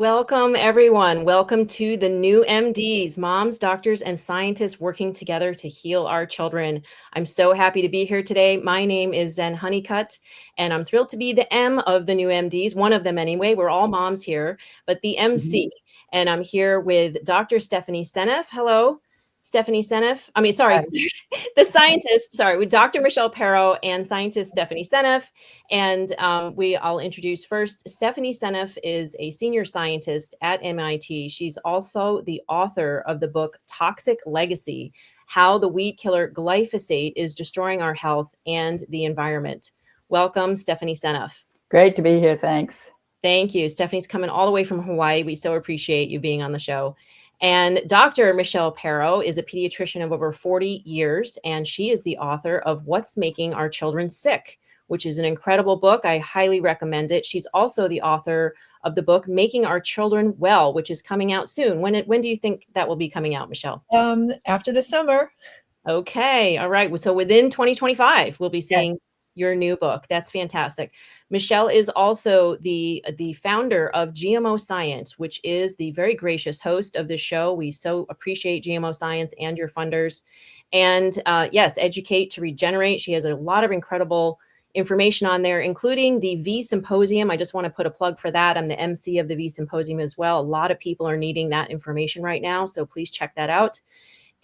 Welcome, everyone. Welcome to the new MDs, moms, doctors, and scientists working together to heal our children. I'm so happy to be here today. My name is Zen Honeycutt, and I'm thrilled to be the M of the new MDs, one of them anyway. We're all moms here, but the MC. And I'm here with Dr. Stephanie Seneff. Hello, Stephanie Seneff. Hi. The scientist, with Dr. Michelle Perro and scientist Stephanie Seneff. And I'll introduce first. Stephanie Seneff is a senior scientist at MIT. She's also the author of the book Toxic Legacy: How the Weed Killer Glyphosate is Destroying Our Health and the Environment. Welcome, Stephanie Seneff. Great to be here. Thanks. Thank you. Stephanie's coming all the way from Hawaii. We so appreciate you being on the show. And Dr. Michelle Perro is a pediatrician of over 40 years, and she is the author of What's Making Our Children Sick, which is an incredible book. I highly recommend it. She's also the author of the book Making Our Children Well, which is coming out soon. When do you think that will be coming out, Michelle? After the summer. Okay. All right. So within 2025, we'll be seeing your new book. That's fantastic. Michelle is also the founder of GMO Science, which is the very gracious host of this show. We so appreciate GMO Science and your funders. And yes, Educate to Regenerate. She has a lot of incredible information on there, including the V Symposium. I just want to put a plug for that. I'm the MC of the V Symposium as well. A lot of people are needing that information right now, so please check that out.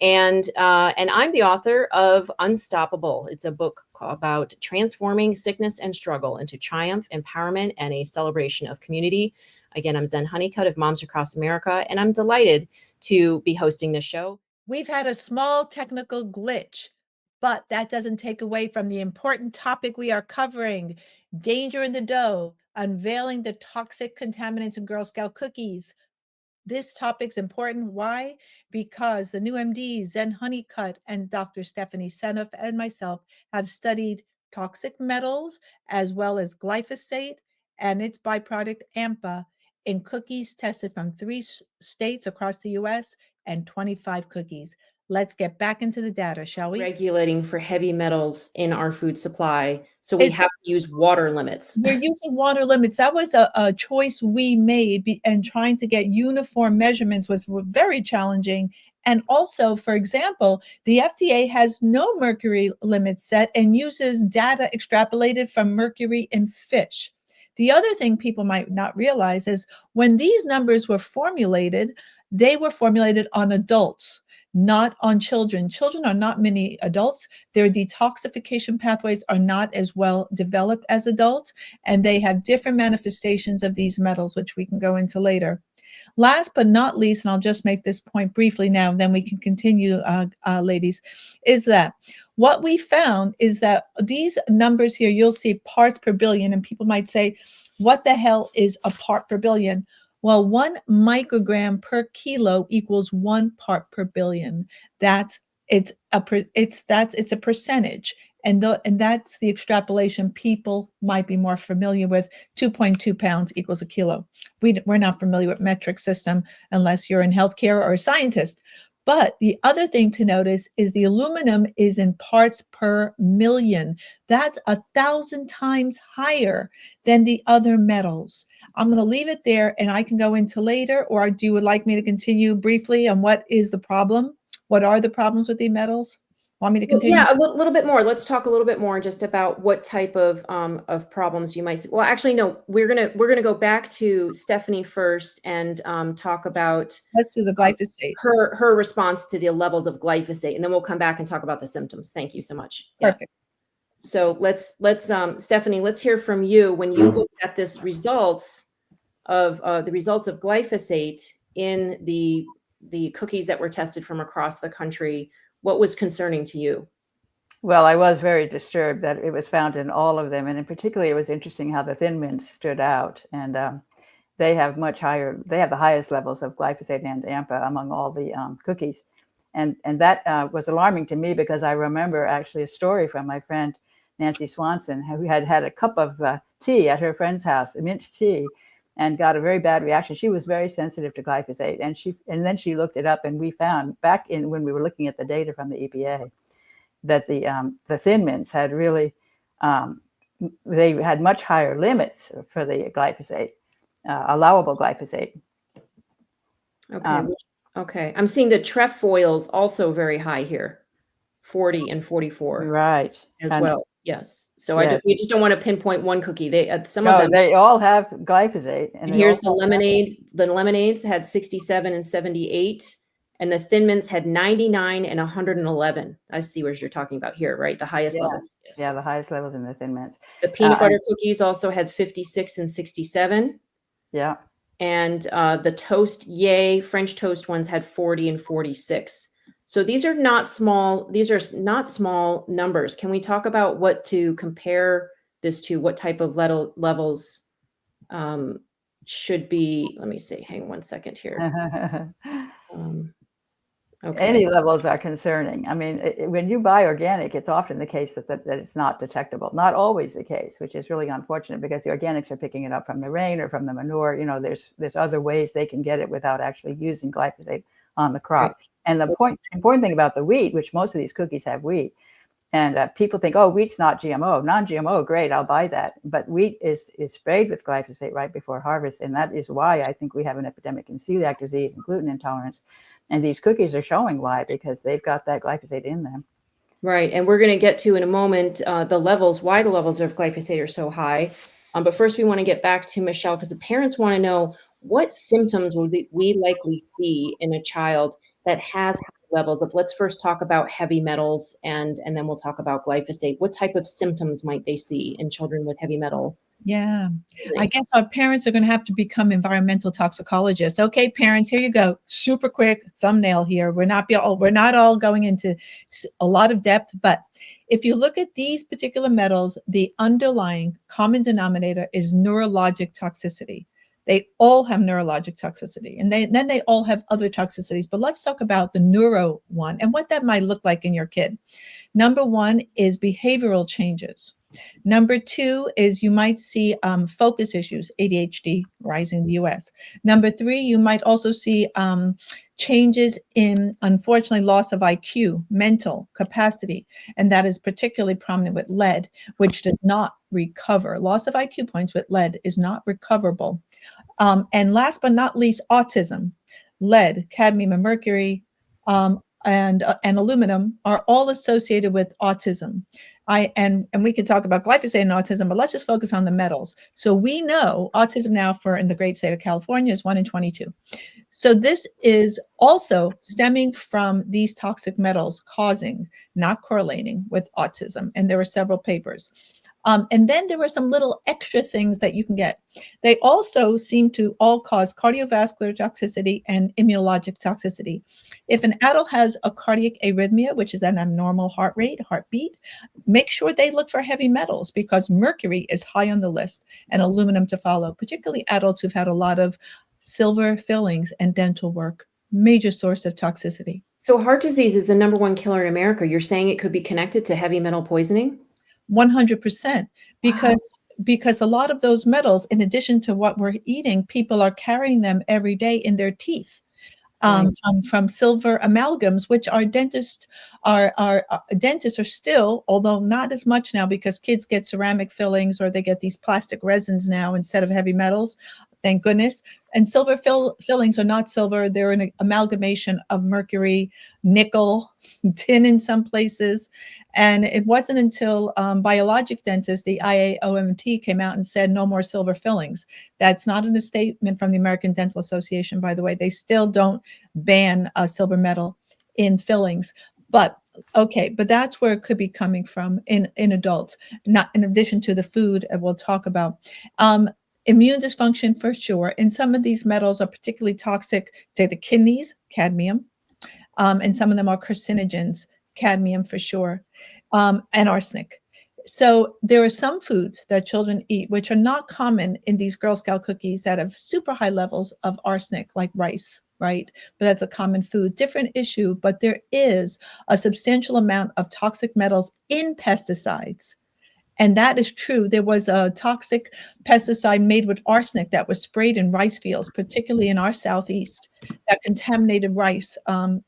And I'm the author of Unstoppable. It's a book about transforming sickness and struggle into triumph, empowerment, and a celebration of community. Again, I'm Zen Honeycutt of Moms Across America, and I'm delighted to be hosting this show. We've had a small technical glitch, but that doesn't take away from the important topic we are covering: danger in the dough, unveiling the toxic contaminants in Girl Scout cookies. This topic's important. Why? Because the new MDs, Zen Honeycutt and Dr. Stephanie Seneff and myself have studied toxic metals as well as glyphosate and its byproduct AMPA in cookies tested from 3 states across the U.S. and 25 cookies. Let's get back into the data, shall we? Regulating for heavy metals in our food supply. So we have to use water limits. We're using water limits. That was a choice we made, and trying to get uniform measurements was very challenging. And also, for example, the FDA has no mercury limit set and uses data extrapolated from mercury in fish. The other thing people might not realize is when these numbers were formulated, they were formulated on adults, not on children. Children are not mini adults. Their detoxification pathways are not as well developed as adults, and they have different manifestations of these metals, which we can go into later. Last but not least, and I'll just make this point briefly now, then we can continue, ladies, is that what we found is that these numbers here, you'll see parts per billion, and people might say, what the hell is a part per billion? Well, 1 microgram per kilo equals 1 part per billion. It's a percentage. And that's the extrapolation people might be more familiar with. 2.2 pounds equals a kilo. We're not familiar with metric system unless you're in healthcare or a scientist. But the other thing to notice is the aluminum is in parts per million. That's 1,000 times higher than the other metals. I'm going to leave it there, and I can go into later, or do you would like me to continue briefly on what is the problem? What are the problems with the metals? Want me to continue? Yeah, a little bit more. Let's talk a little bit more just about what type of problems you might see. Well, actually, no, we're gonna go back to Stephanie first and talk about Let's do the glyphosate. Her response to the levels of glyphosate, and then we'll come back and talk about the symptoms. Thank you so much. Perfect. Yeah. So let's Stephanie, let's hear from you when you look at this results of glyphosate in the cookies that were tested from across the country. What was concerning to you? Well, I was very disturbed that it was found in all of them. And in particular, it was interesting how the Thin Mints stood out. And they have the highest levels of glyphosate and AMPA among all the cookies. And that was alarming to me because I remember actually a story from my friend, Nancy Swanson, who had a cup of tea at her friend's house, mint tea, and got a very bad reaction. She was very sensitive to glyphosate, and then she looked it up, and we found when we were looking at the data from the EPA that the Thin Mints had really they had much higher limits for the glyphosate, allowable glyphosate, Okay. Okay. I'm seeing the trefoils also very high here, 40 and 44 Right. as And well. Yes. So yes, you just don't want to pinpoint one cookie. Some of no, them. they all have glyphosate, and And they here's all the lemonade. The lemonades had 67 and 78, and the Thin Mints had 99 and 111. I see what you're talking about here, right? The highest yeah, levels. Yes. yeah, the highest levels in the Thin Mints. The peanut And butter cookies also had 56 and 67. yeah, And the toast, yay, French toast ones had 40 and 46. So these are not small. These are not small numbers. Can we talk about what to compare this to? What type of levels um, should be? Let me see. Hang on one second here. Um, okay. any levels are concerning. I mean, when you buy organic, it's often the case that it's not detectable. Not always the case, which is really unfortunate because the organics are picking it up from the rain or from the manure. You know, there's other ways they can get it without actually using glyphosate on the Right. crop. And the important thing about the wheat, which most of these cookies have wheat, and people think, oh, wheat's not GMO. Non-GMO, great, I'll buy that. But wheat is sprayed with glyphosate right before harvest, and that is why I think we have an epidemic in celiac disease and gluten intolerance. And these cookies are showing why, because they've got that glyphosate in them. Right. And we're going to get to in a moment the levels, why the levels of glyphosate are so high. But first, we want to get back to Michelle because the parents want to know what symptoms would we likely see in a child that has high levels of. Let's first talk about heavy metals, and then we'll talk about glyphosate. What type of symptoms might they see in children with heavy metal? Yeah. I guess our parents are going to have to become environmental toxicologists. Okay, parents, here you go. Super quick thumbnail here. We're not all going into a lot of depth, but if you look at these particular metals, the underlying common denominator is neurologic toxicity. They all have neurologic toxicity, and then they all have other toxicities. But let's talk about the neuro one and what that might look like in your kid. Number one is behavioral changes. Number two is you might see focus issues, ADHD, rising in the US. Number three, you might also see changes in, unfortunately, loss of IQ, mental capacity, and that is particularly prominent with lead, which does not recover. Loss of IQ points with lead is not recoverable. And last but not least, autism, lead, cadmium, and mercury, and aluminum are all associated with autism. And we can talk about glyphosate and autism, but let's just focus on the metals. So we know autism now in the great state of California is 1 in 22. So this is also stemming from these toxic metals causing, not correlating with autism. And there were several papers. And then there were some little extra things that you can get. They also seem to all cause cardiovascular toxicity and immunologic toxicity. If an adult has a cardiac arrhythmia, which is an abnormal heartbeat, make sure they look for heavy metals because mercury is high on the list and aluminum to follow, particularly adults who've had a lot of silver fillings and dental work, major source of toxicity. So heart disease is the number one killer in America. You're saying it could be connected to heavy metal poisoning? 100%, Wow. because a lot of those metals, in addition to what we're eating, people are carrying them every day in their teeth. Right. From silver amalgams, which our dentists are still, although not as much now because kids get ceramic fillings or they get these plastic resins now instead of heavy metals. Thank goodness. And silver fillings are not silver. They're an amalgamation of mercury, nickel, tin in some places. And it wasn't until biologic dentists, the IAOMT, came out and said no more silver fillings. That's not a statement from the American Dental Association, by the way. They still don't ban silver metal in fillings. But that's where it could be coming from in adults, not in addition to the food we'll talk about. Immune dysfunction for sure. And some of these metals are particularly toxic to the kidneys, cadmium, and some of them are carcinogens, cadmium for sure, and arsenic. So there are some foods that children eat which are not common in these Girl Scout cookies that have super high levels of arsenic, like rice, right? But that's a common food. Different issue, but there is a substantial amount of toxic metals in pesticides. And that is true. There was a toxic pesticide made with arsenic that was sprayed in rice fields, particularly in our southeast, that contaminated rice,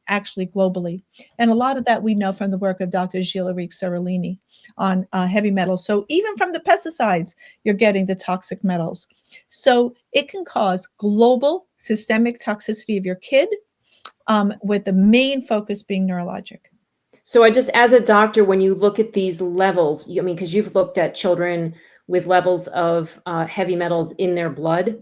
actually globally. And a lot of that we know from the work of Dr. Gilles Seralini on heavy metals. So even from the pesticides, you're getting the toxic metals. So it can cause global systemic toxicity of your kid, with the main focus being neurologic. So I just, as a doctor, when you look at these levels, I mean, because you've looked at children with levels of heavy metals in their blood,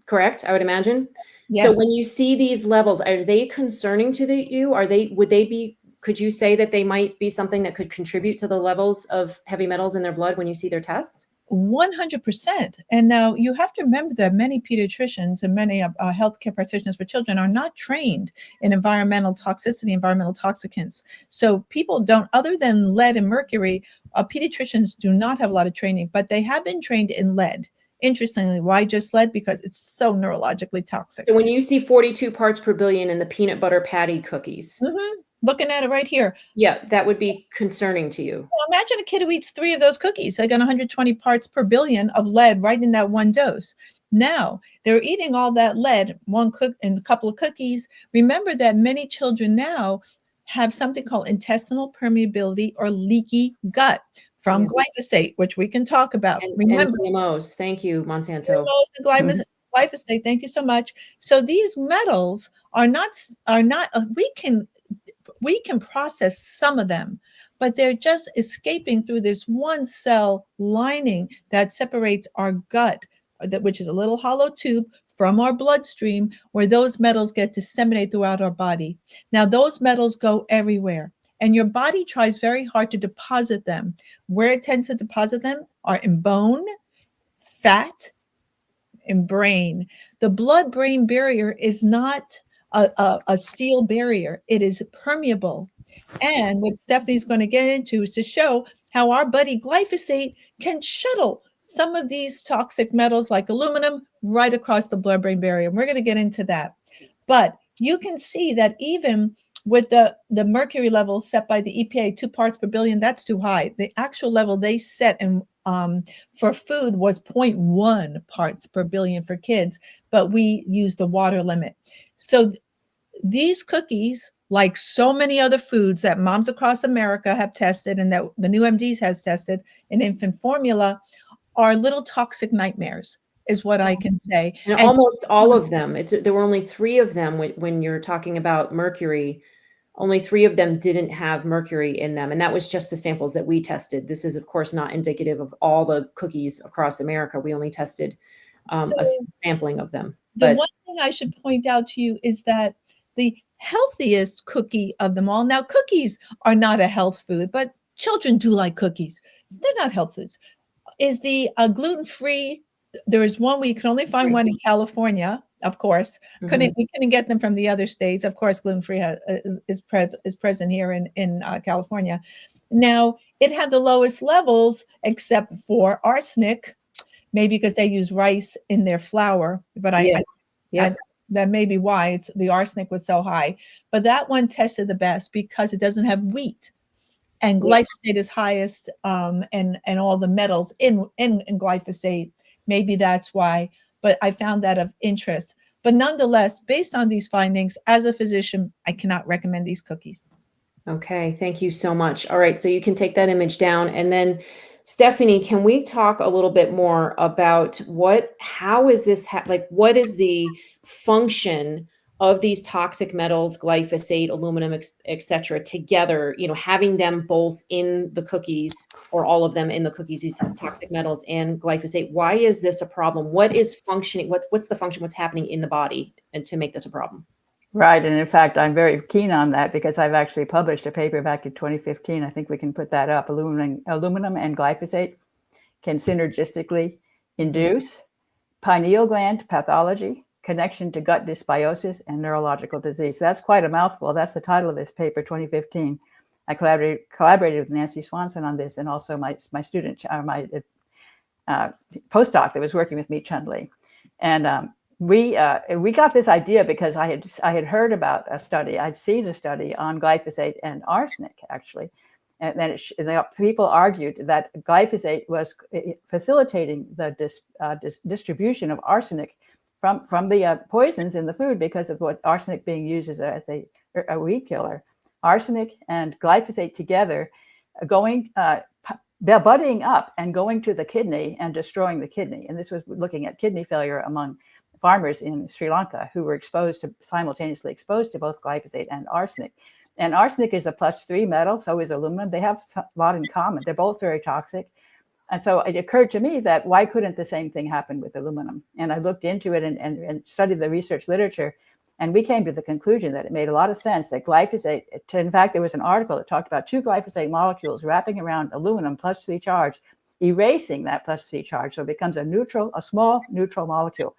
correct? I would imagine. So Yes. when you see these levels, are they concerning to you? Would they be, could you say that they might be something that could contribute to the levels of heavy metals in their blood when you see their tests? 100%. And now you have to remember that many pediatricians and many healthcare practitioners for children are not trained in environmental toxicity, environmental toxicants. So people don't, other than lead and mercury, pediatricians do not have a lot of training, but they have been trained in lead. Interestingly, why just lead? Because it's so neurologically toxic. So when you see 42 parts per billion in the peanut butter patty cookies, looking at it right here. Yeah, that would be concerning to you. Well, imagine a kid who eats 3 of those cookies. They got 120 parts per billion of lead right in that one dose. Now they're eating all that lead, one cook and a couple of cookies. Remember that many children now have something called intestinal permeability or leaky gut from glyphosate, which we can talk about. And Remember, GMOs. Thank you, Monsanto. Glyphosate. Thank you so much. So these metals are not. We can process some of them, but they're just escaping through this one cell lining that separates our gut, which is a little hollow tube, from our bloodstream, where those metals get disseminated throughout our body. Now, those metals go everywhere, and your body tries very hard to deposit them. Where it tends to deposit them are in bone, fat, and brain. The blood-brain barrier is not a steel barrier. It is permeable. And what Stephanie's going to get into is to show how our buddy glyphosate can shuttle some of these toxic metals like aluminum right across the blood-brain barrier. And we're going to get into that. But you can see that even with the mercury level set by the EPA, 2 parts per billion, that's too high. The actual level they set in, for food was 0.1 parts per billion for kids, but we used the water limit. So these cookies, like so many other foods that moms across America have tested and that the new MDs has tested in infant formula, are little toxic nightmares, is what I can say. And almost all of them, there were only 3 of them when you're talking about mercury. Only 3 of them didn't have mercury in them, and that was just the samples that we tested. This is, of course, not indicative of all the cookies across America. We only tested a sampling of them. The one thing I should point out to you is that the healthiest cookie of them all, now cookies are not a health food, but children do like cookies. They're not health foods, is the gluten-free. There is one, we can only find one in California, of course. We couldn't get them from the other states. Of course, gluten-free is present here in California. Now, it had the lowest levels except for arsenic, maybe because they use rice in their flour. But that may be why the arsenic was so high. But that one tested the best because it doesn't have wheat. And glyphosate is highest, and all the metals in glyphosate. Maybe that's why, but I found that of interest. But nonetheless, based on these findings, as a physician, I cannot recommend these cookies. Okay, thank you so much. All right, so you can take that image down. And then, Stephanie, can we talk a little bit more about how is this, what is the function of these toxic metals, glyphosate, aluminum, et cetera, together, having them both in the cookies, or all of them in the cookies, these toxic metals and glyphosate? Why is this a problem? What is functioning? What's the function? What's happening in the body and to make this a problem? Right. And in fact, I'm very keen on that because I've actually published a paper back in 2015. I think we can put that up. Aluminum and glyphosate can synergistically induce pineal gland pathology, connection to gut dysbiosis, and neurological disease. That's quite a mouthful. That's the title of this paper, 2015. I collaborated with Nancy Swanson on this, and also my student, my postdoc that was working with me, Chun Li. And we got this idea because I had heard about a study. I'd seen a study on glyphosate and arsenic, actually. And then people argued that glyphosate was facilitating the distribution of arsenic from the poisons in the food because of what arsenic being used as a weed killer. Arsenic and glyphosate together going buddying up and going to the kidney and destroying the kidney. And this was looking at kidney failure among farmers in Sri Lanka who were simultaneously exposed to both glyphosate and arsenic. And arsenic is a +3 metal, so is aluminum. They have a lot in common. They're both very toxic. And so it occurred to me that why couldn't the same thing happen with aluminum? And I looked into it and studied the research literature. And we came to the conclusion that it made a lot of sense that glyphosate, in fact, there was an article that talked about 2 glyphosate molecules wrapping around aluminum +3 charge, erasing that +3 charge. So it becomes a small neutral molecule.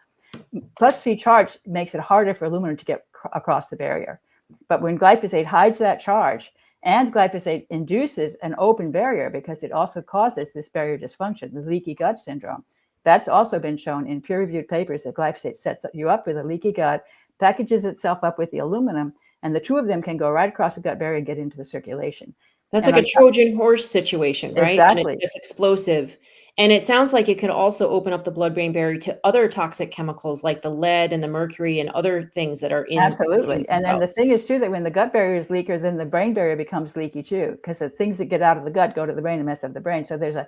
+3 charge makes it harder for aluminum to get across the barrier. But when glyphosate hides that charge, and glyphosate induces an open barrier because it also causes this barrier dysfunction, the leaky gut syndrome. That's also been shown in peer-reviewed papers that glyphosate sets you up with a leaky gut, packages itself up with the aluminum, and the 2 of them can go right across the gut barrier and get into the circulation. That's like a Trojan horse situation, right? Exactly. And it's explosive. And it sounds like it could also open up the blood-brain barrier to other toxic chemicals like the lead and the mercury and other things that are in. Absolutely. And then the thing is too, that when the gut barrier is leaker, then the brain barrier becomes leaky too, because the things that get out of the gut go to the brain and mess up the brain. So there's a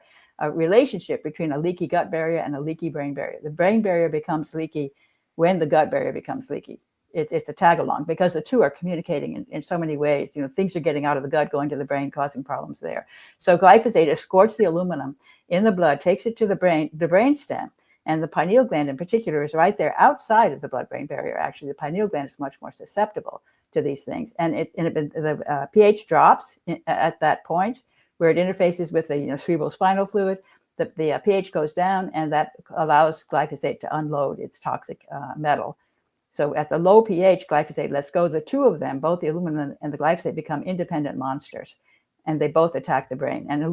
relationship between a leaky gut barrier and a leaky brain barrier. The brain barrier becomes leaky when the gut barrier becomes leaky. It's a tag along because the 2 are communicating in so many ways. Things are getting out of the gut, going to the brain, causing problems there. So glyphosate escorts the aluminum in the blood, takes it to the brain stem, and the pineal gland in particular is right there outside of the blood-brain barrier. Actually, the pineal gland is much more susceptible to these things, and the pH drops at that point where it interfaces with the cerebral spinal fluid. The pH goes down, and that allows glyphosate to unload its toxic metal. So at the low pH, glyphosate lets go. The 2 of them, both the aluminum and the glyphosate, become independent monsters, and they both attack the brain. And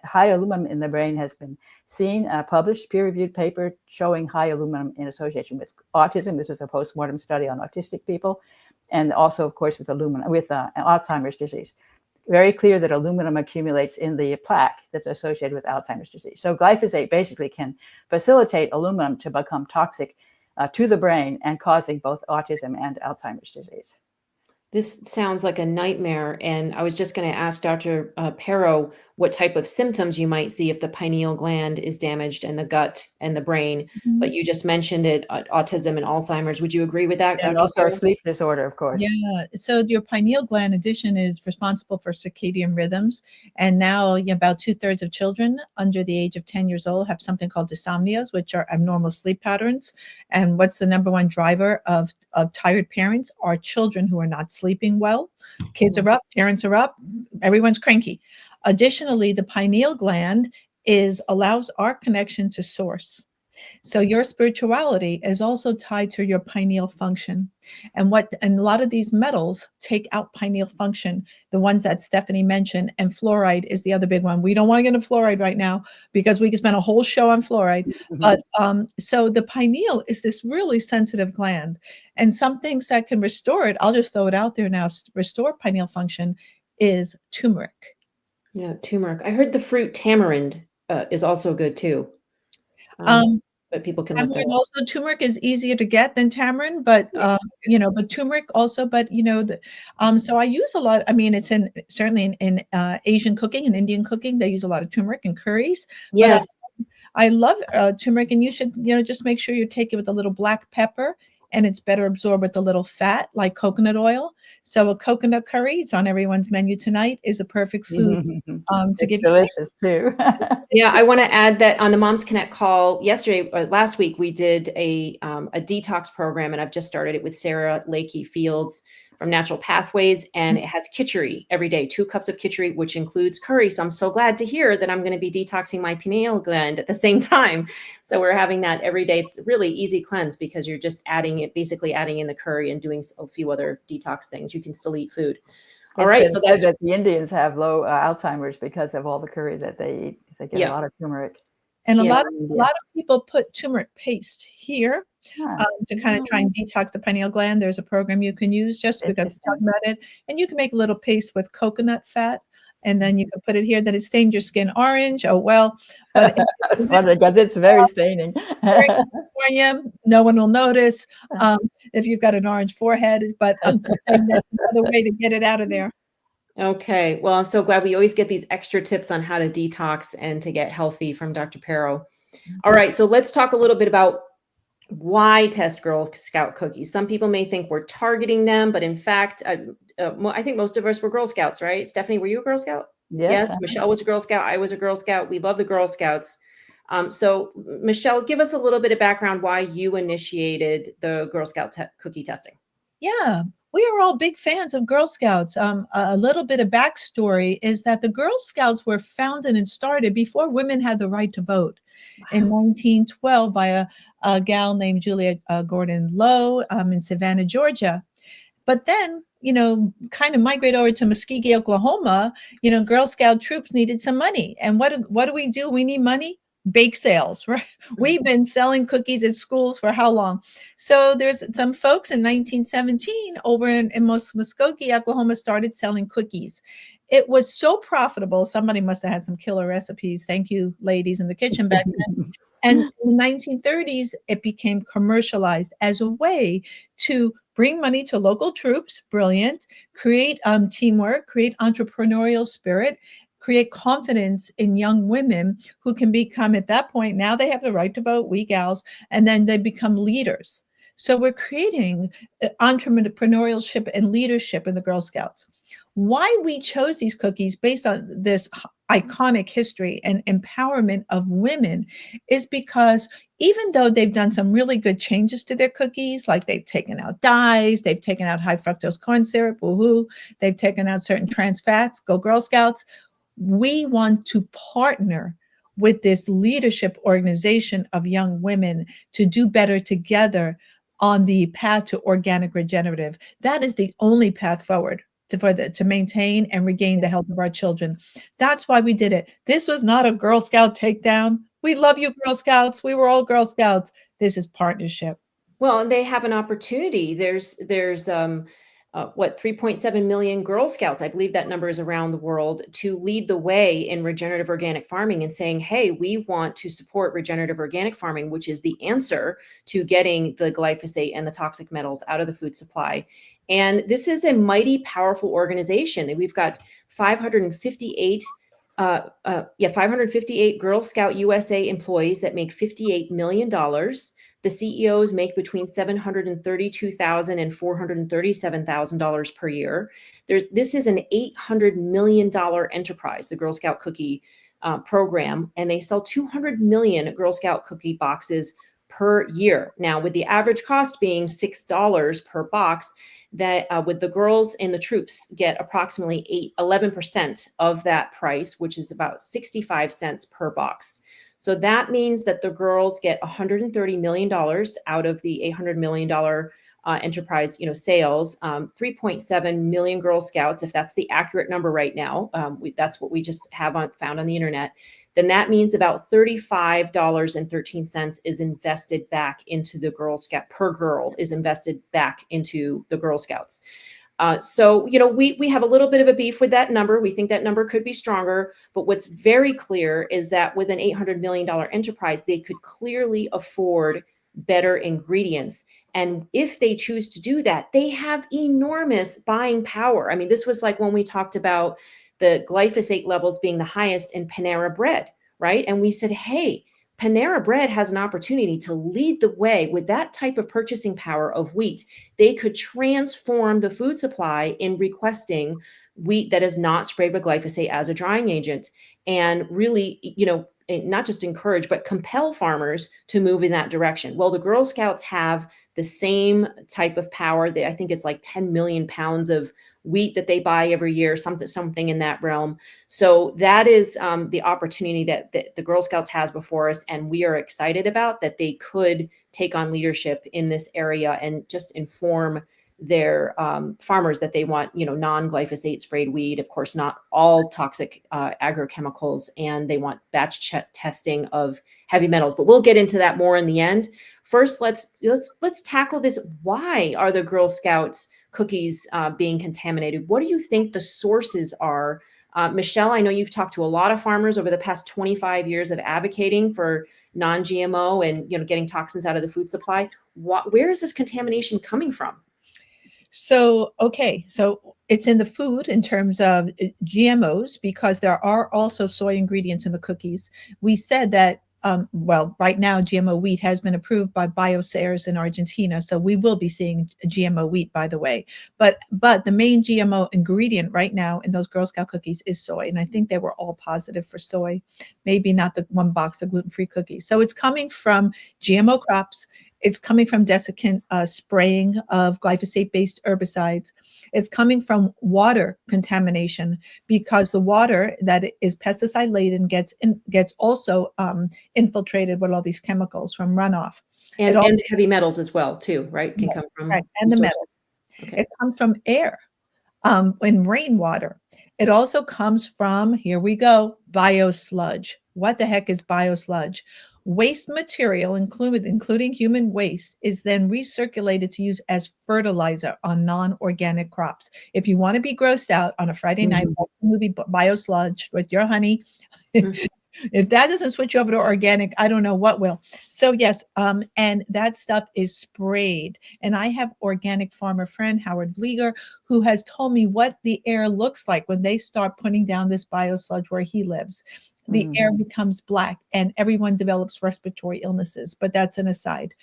high aluminum in the brain has been seen, published peer-reviewed paper showing high aluminum in association with autism. This was a post-mortem study on autistic people, and also, of course, with Alzheimer's disease. Very clear that aluminum accumulates in the plaque that's associated with Alzheimer's disease. So glyphosate basically can facilitate aluminum to become toxic to the brain and causing both autism and Alzheimer's disease. This sounds like a nightmare. And I was just going to ask Dr. Pero what type of symptoms you might see if the pineal gland is damaged and the gut and the brain. Mm-hmm. But you just mentioned it, autism and Alzheimer's. Would you agree with that, and Dr. also Pero? A sleep disorder, of course. Yeah. So your pineal gland addition is responsible for circadian rhythms. And now about 2/3 of children under the age of 10 years old have something called dysomnias, which are abnormal sleep patterns. And what's the number one driver of tired parents are children who are not sleeping well. Kids are up, parents are up, everyone's cranky. Additionally, the pineal gland allows our connection to source. So your spirituality is also tied to your pineal function. And a lot of these metals take out pineal function, the ones that Stephanie mentioned, and fluoride is the other big one. We don't want to get into fluoride right now because we can spend a whole show on fluoride. Mm-hmm. But so the pineal is this really sensitive gland, and some things that can restore it, I'll just throw it out there now, restore pineal function is turmeric. Yeah, turmeric. I heard the fruit tamarind is also good too. But people can look that up. Also, turmeric is easier to get than tamarind, but but turmeric also. But so I use a lot. I mean, it's certainly in Asian cooking and Indian cooking. They use a lot of turmeric in curries. Yes, but I love turmeric, and you should just make sure you take it with a little black pepper, and it's better absorbed with a little fat like coconut oil. So a coconut curry, it's on everyone's menu tonight, is a perfect food to give. Delicious too. Yeah, I want to add that on the Moms Connect call last week, we did a detox program, and I've just started it with Sarah Lakey Fields from Natural Pathways, and it has khichdi every day, 2 cups of khichdi, which includes curry. So I'm so glad to hear that I'm going to be detoxing my pineal gland at the same time. So we're having that every day. It's really easy cleanse because you're just basically adding in the curry and doing a few other detox things. You can still eat food. All right, so that's that the Indians have low Alzheimer's because of all the curry that they eat, because they get a lot of turmeric. And a lot of people put turmeric paste here to kind of try and detox the pineal gland. There's a program you can use just because we're talking about it, and you can make a little paste with coconut fat And then you can put it here that it stained your skin orange. Oh, well, but That's funny because it's very staining. here in California, no one will notice if you've got an orange forehead, but I'm just saying that's another way to get it out of there. Okay. Well, I'm so glad we always get these extra tips on how to detox and to get healthy from Dr. Pero. All right. So let's talk a little bit about why test Girl Scout cookies. Some people may think we're targeting them, but in fact, I think most of us were Girl Scouts, right? Stephanie, were you a Girl Scout? Yes. Michelle was a Girl Scout. I was a Girl Scout. We love the Girl Scouts. So Michelle, give us a little bit of background why you initiated the Girl Scout cookie testing. Yeah, we are all big fans of Girl Scouts. A little bit of backstory is that the Girl Scouts were founded and started before women had the right to vote in 1912 by a gal named Julia Gordon Low in Savannah, Georgia. But then, kind of migrate over to Muskogee, Oklahoma. Girl Scout troops needed some money. And what do we do? We need money. Bake sales, right? We've been selling cookies at schools for how long? So there's some folks in 1917 over in Muskogee, Oklahoma, started selling cookies. It was so profitable. Somebody must have had some killer recipes. Thank you, ladies in the kitchen back then. And in the 1930s, it became commercialized as a way to bring money to local troops, brilliant, create teamwork, create entrepreneurial spirit, create confidence in young women who can become, at that point, now they have the right to vote, we gals, and then they become leaders. So we're creating entrepreneurship and leadership in the Girl Scouts. Why we chose these cookies based on this iconic history and empowerment of women is because even though they've done some really good changes to their cookies, like they've taken out dyes, they've taken out high fructose corn syrup, woohoo, they've taken out certain trans fats, go Girl Scouts, we want to partner with this leadership organization of young women to do better together on the path to organic regenerative. That is the only path forward to maintain and regain the health of our children. That's why we did it. This was not a Girl Scout takedown. We love you, Girl Scouts. We were all Girl Scouts. This is partnership. Well, they have an opportunity. There's 3.7 million Girl Scouts, I believe that number is around the world, to lead the way in regenerative organic farming and saying, hey, we want to support regenerative organic farming, which is the answer to getting the glyphosate and the toxic metals out of the food supply. And this is a mighty powerful organization. We've got 558 Girl Scout USA employees that make $58 million. The CEOs make between $732,000 and $437,000 per year. This is an $800 million enterprise, the Girl Scout cookie program, and they sell 200 million Girl Scout cookie boxes per year. Now, with the average cost being $6 per box, that with the girls and the troops get approximately 11% of that price, which is about 65 cents per box. So that means that the girls get $130 million out of the $800 million enterprise, sales. 3.7 million Girl Scouts, if that's the accurate number right now, that's what we just have found on the internet. Then that means about $35.13 is invested back into the Girl Scout per girl is invested back into the Girl Scouts. So, we have a little bit of a beef with that number. We think that number could be stronger. But what's very clear is that with an $800 million enterprise, they could clearly afford better ingredients. And if they choose to do that, they have enormous buying power. I mean, this was like when we talked about the glyphosate levels being the highest in Panera Bread, right? And we said, hey, Panera Bread has an opportunity to lead the way with that type of purchasing power of wheat. They could transform the food supply in requesting wheat that is not sprayed with glyphosate as a drying agent and really, not just encourage, but compel farmers to move in that direction. Well, the Girl Scouts have the same type of power. I think it's like 10 million pounds of wheat that they buy every year, something in that realm. So that is the opportunity that the Girl Scouts has before us. And we are excited about that they could take on leadership in this area and just inform their farmers that they want, non-glyphosate sprayed weed, of course, not all toxic agrochemicals, and they want batch testing of heavy metals. But we'll get into that more in the end. First, let's tackle this. Why are the Girl Scouts cookies being contaminated? What do you think the sources are Michelle, I know you've talked to a lot of farmers over the past 25 years of advocating for non-GMO and getting toxins out of the food supply. Where is this contamination coming from? So, okay, so it's in the food in terms of GMOs, because there are also soy ingredients in the cookies. We said that, well, right now, GMO wheat has been approved by Bioceres in Argentina. So we will be seeing GMO wheat, by the way. But the main GMO ingredient right now in those Girl Scout cookies is soy. And I think they were all positive for soy, maybe not the one box of gluten-free cookies. So it's coming from GMO crops. It's coming from desiccant spraying of glyphosate-based herbicides. It's coming from water contamination, because the water that is pesticide-laden gets also infiltrated with all these chemicals from runoff. And the heavy metals as well, too, right? Can come from right, and the metals. Okay. It comes from air, and rainwater. It also comes from, here we go, biosludge. What the heck is biosludge? Waste material, including human waste, is then recirculated to use as fertilizer on non-organic crops. If you want to be grossed out on a Friday night, watch the movie Biosludge with your honey. If that doesn't switch over to organic, I don't know what will. So yes, and that stuff is sprayed. And I have organic farmer friend Howard Vlieger, who has told me what the air looks like when they start putting down this biosludge where he lives. The air becomes black and everyone develops respiratory illnesses, but that's an aside.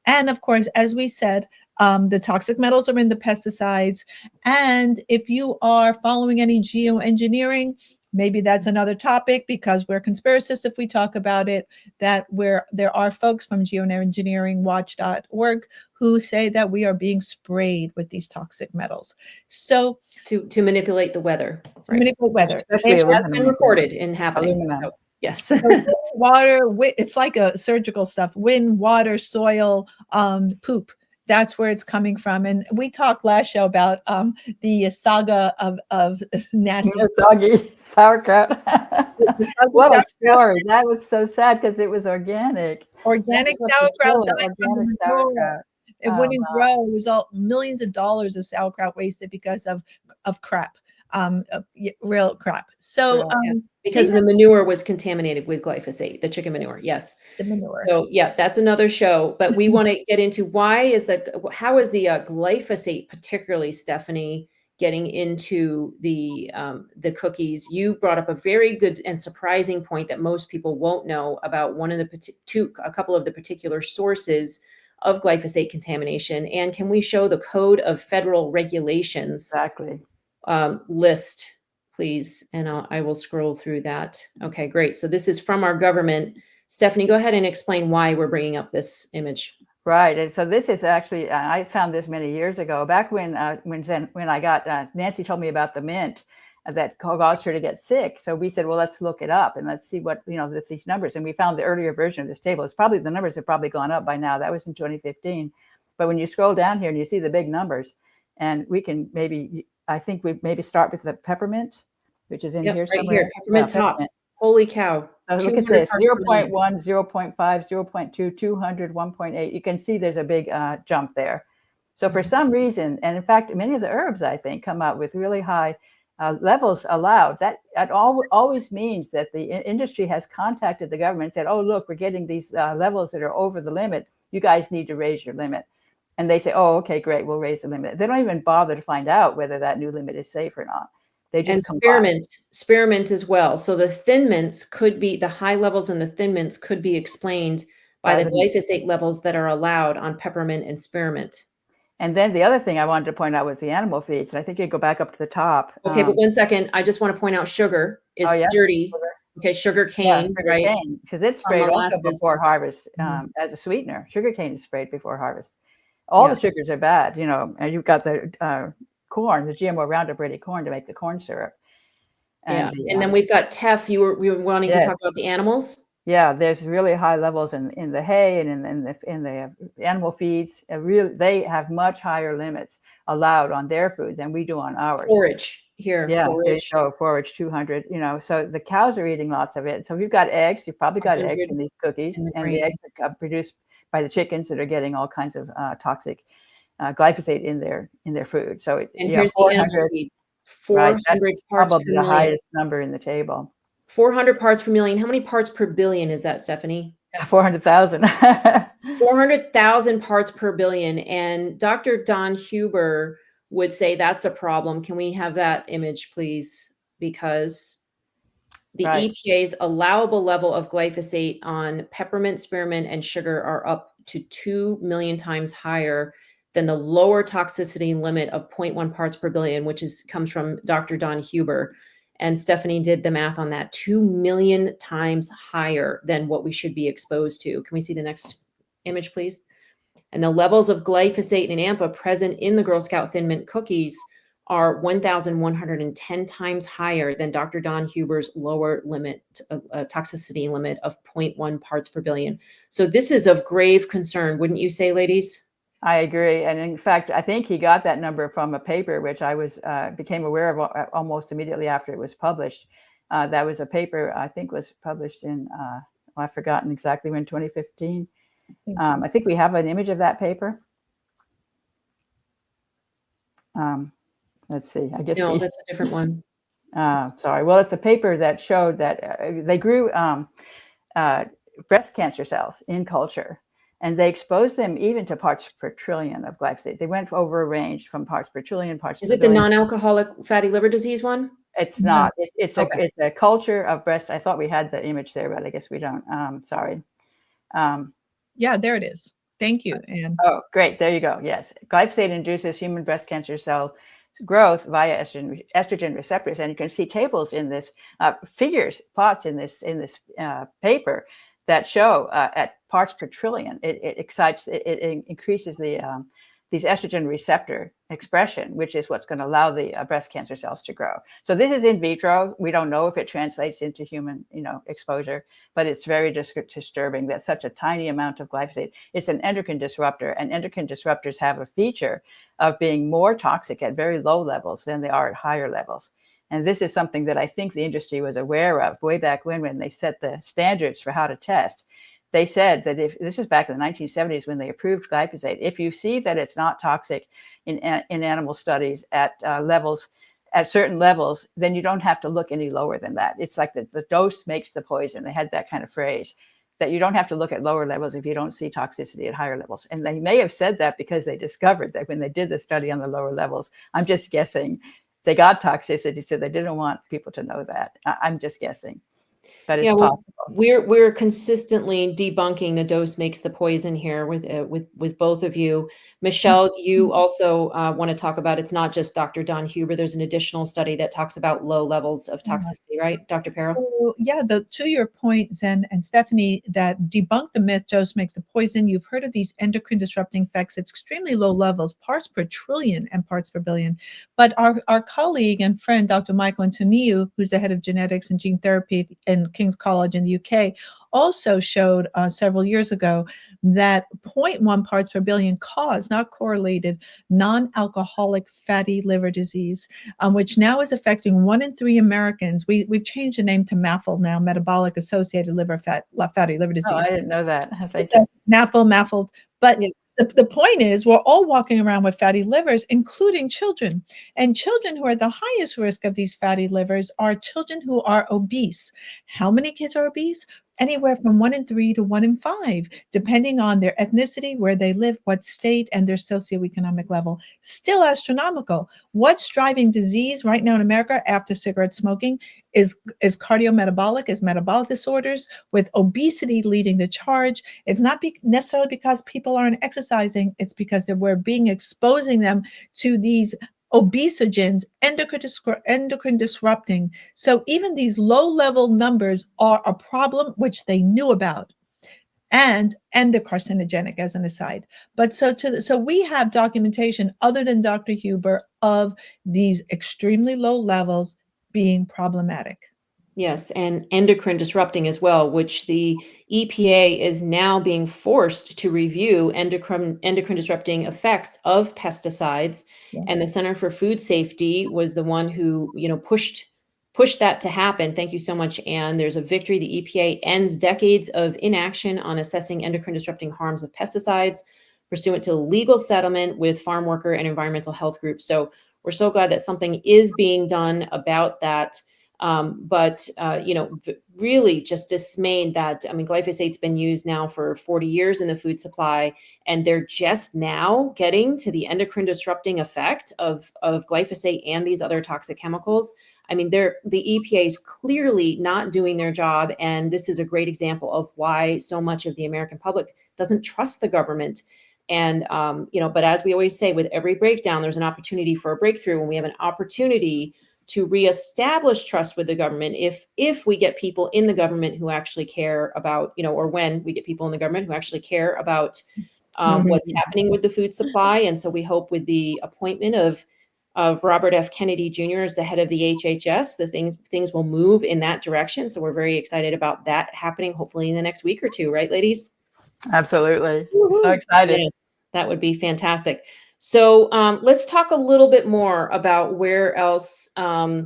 And of course, as we said, the toxic metals are in the pesticides. And if you are following any geoengineering, maybe that's another topic, because we're conspiracists if we talk about it, that there are folks from geoengineeringwatch.org who say that we are being sprayed with these toxic metals. So to manipulate the weather. To manipulate weather. Especially it has been recorded in happening. So, yes. So water, it's like a surgical stuff. Wind, water, soil, poop. That's where it's coming from. And we talked last show about the saga of nasty soggy sauerkraut. What a story. That was so sad because it was organic. Organic sauerkraut. Organic sauerkraut. It wouldn't grow. It was all millions of dollars of sauerkraut wasted because of crap. Real crap. So because the manure was contaminated with glyphosate, the chicken manure. Yes. The manure. So yeah, that's another show, but we want to get into how is the glyphosate, particularly, Stephanie, getting into the cookies. You brought up a very good and surprising point that most people won't know about a couple of the particular sources of glyphosate contamination. And can we show the Code of Federal Regulations list, please? And I will scroll through that. Okay, great. So this is from our government. Stephanie, go ahead and explain why we're bringing up this image. Right. And so this is actually, I found this many years ago, back when I got, Nancy told me about the mint that caused her to get sick. So we said, well, let's look it up and let's see what, these numbers. And we found the earlier version of this table. The numbers have probably gone up by now. That was in 2015. But when you scroll down here and you see the big numbers, and we can I think we maybe start with the peppermint, which is in here somewhere. Here, peppermint tops. Holy cow. Look at this, 0.1, 0.5, 0.2, 200, 1.8. You can see there's a big jump there. So for some reason, and in fact, many of the herbs, I think, come out with really high levels allowed. That always means that the industry has contacted the government and said, oh, look, we're getting these levels that are over the limit. You guys need to raise your limit. And they say, oh, okay, great, we'll raise the limit. They don't even bother to find out whether that new limit is safe or not. They just spearmint as well. So the thin mints the high levels in the thin mints could be explained by the glyphosate levels that are allowed on peppermint and spearmint. And then the other thing I wanted to point out was the animal feeds. And I think you go back up to the top. Okay, but 1 second. I just want to point out sugar is dirty. Okay, sugar cane, right? Because it's sprayed also before harvest as a sweetener. Sugar cane is sprayed before harvest. All the sugars are bad, and you've got the corn, the GMO Roundup Ready corn to make the corn syrup. And then we've got teff. You were wanting to talk about the animals? Yeah, there's really high levels in the hay and in the animal feeds. They have much higher limits allowed on their food than we do on ours. Forage here. Yeah, forage 200. So the cows are eating lots of it. So we've got eggs. You've probably got eggs in these cookies, and the eggs are produced by the chickens that are getting all kinds of toxic glyphosate in their food. So here's the animal feed. Right, 400 that's parts per probably the million. highest number in the table. 400 parts per million. How many parts per billion is that, Stephanie? Yeah, 400,000. 400,000 parts per billion. And Dr. Don Huber would say that's a problem. Can we have that image, please? Because the Right. EPA's allowable level of glyphosate on peppermint, spearmint, and sugar are up to 2 million times higher than the lower toxicity limit of zero point 0.1 parts per billion, which comes from Dr. Don Huber. And Stephanie did the math on that, 2 million times higher than what we should be exposed to. Can we see the next image, please? And the levels of glyphosate and AMPA present in the Girl Scout Thin Mint cookies are 1,110 times higher than Dr. Don Huber's lower limit, toxicity limit of 0.1 parts per billion. So this is of grave concern, wouldn't you say, ladies? I agree. And in fact, I think he got that number from a paper, which I became aware of almost immediately after it was published. That was a paper I think was published in, I've forgotten exactly when, 2015. I think we have an image of that paper. Let's see, I guess No, that's a different one. Sorry. Well, it's a paper that showed that they grew breast cancer cells in culture, and they exposed them even to parts per trillion of glyphosate. They went over a range from parts per trillion, parts Is per it the billion. non-alcoholic fatty liver disease one? It's No. not. It's a culture of breast. I thought we had the image there, but I guess we don't. Sorry. Yeah, there it is. Thank you, Anne. Oh, great. There you go. Yes. Glyphosate induces human breast cancer cell growth via estrogen receptors. And you can see tables in this, plots in this paper that show at parts per trillion, it increases these estrogen receptor expression, which is what's going to allow the breast cancer cells to grow. So this is in vitro. We don't know if it translates into human, exposure, but it's very disturbing that such a tiny amount of glyphosate. It's an endocrine disruptor, and endocrine disruptors have a feature of being more toxic at very low levels than they are at higher levels. And this is something that I think the industry was aware of way back when they set the standards for how to test. They said that if this was back in the 1970s when they approved glyphosate, if you see that it's not toxic in animal studies at certain levels, then you don't have to look any lower than that. It's like the dose makes the poison. They had that kind of phrase, that you don't have to look at lower levels if you don't see toxicity at higher levels. And they may have said that because they discovered that when they did the study on the lower levels, I'm just guessing, they got toxicity, so they didn't want people to know that. I'm just guessing. But it's possible. We're consistently debunking the dose makes the poison here with both of you. Michelle, you also want to talk about, it's not just Dr. Don Huber. There's an additional study that talks about low levels of toxicity, right, Dr. Pero? So, yeah, to your point, Zen and Stephanie, that debunk the myth dose makes the poison. You've heard of these endocrine disrupting effects. It's extremely low levels, parts per trillion and parts per billion. But our colleague and friend, Dr. Michael Antoniou, who's the head of genetics and gene therapy in King's College in the UK, also showed several years ago that 0.1 parts per billion caused, not correlated, non-alcoholic fatty liver disease, which now is affecting 1 in 3 Americans. We've changed the name to MAFL now, metabolic associated fatty liver disease. Oh, I didn't know that. Thank you. MAFLD. But Yeah. the point is, we're all walking around with fatty livers, including children. And children who are at the highest risk of these fatty livers are children who are obese. How many kids are obese? Anywhere from 1 in 3 to 1 in 5, depending on their ethnicity, where they live, what state, and their socioeconomic level. Still astronomical. What's driving disease right now in America after cigarette smoking is cardiometabolic, is metabolic disorders, with obesity leading the charge. It's not necessarily because people aren't exercising, it's because we're exposing them to these obesogens, endocrine disrupting. So even these low level numbers are a problem, which they knew about, and they're carcinogenic, as an aside. But so we have documentation other than Dr. Huber of these extremely low levels being problematic. Yes, and endocrine disrupting as well, which the EPA is now being forced to review endocrine disrupting effects of pesticides. Yeah. And the Center for Food Safety was the one who, pushed that to happen. Thank you so much, Anne. There's a victory. The EPA ends decades of inaction on assessing endocrine disrupting harms of pesticides, pursuant to legal settlement with farm worker and environmental health groups. So we're so glad that something is being done about that. But really just dismayed that, I mean, glyphosate's been used now for 40 years in the food supply, and they're just now getting to the endocrine disrupting effect of glyphosate and these other toxic chemicals. I mean, the EPA is clearly not doing their job, and this is a great example of why so much of the American public doesn't trust the government. And but as we always say, with every breakdown, there's an opportunity for a breakthrough, and we have an opportunity to reestablish trust with the government if we get people in the government who actually care about, or when we get people in the government who actually care about what's happening with the food supply. And so we hope with the appointment of Robert F. Kennedy Jr. as the head of the HHS, the things will move in that direction. So we're very excited about that happening, hopefully in the next week or two, right, ladies? Absolutely. Woo-hoo. So excited. Yes, that would be fantastic. So let's talk a little bit more about where else I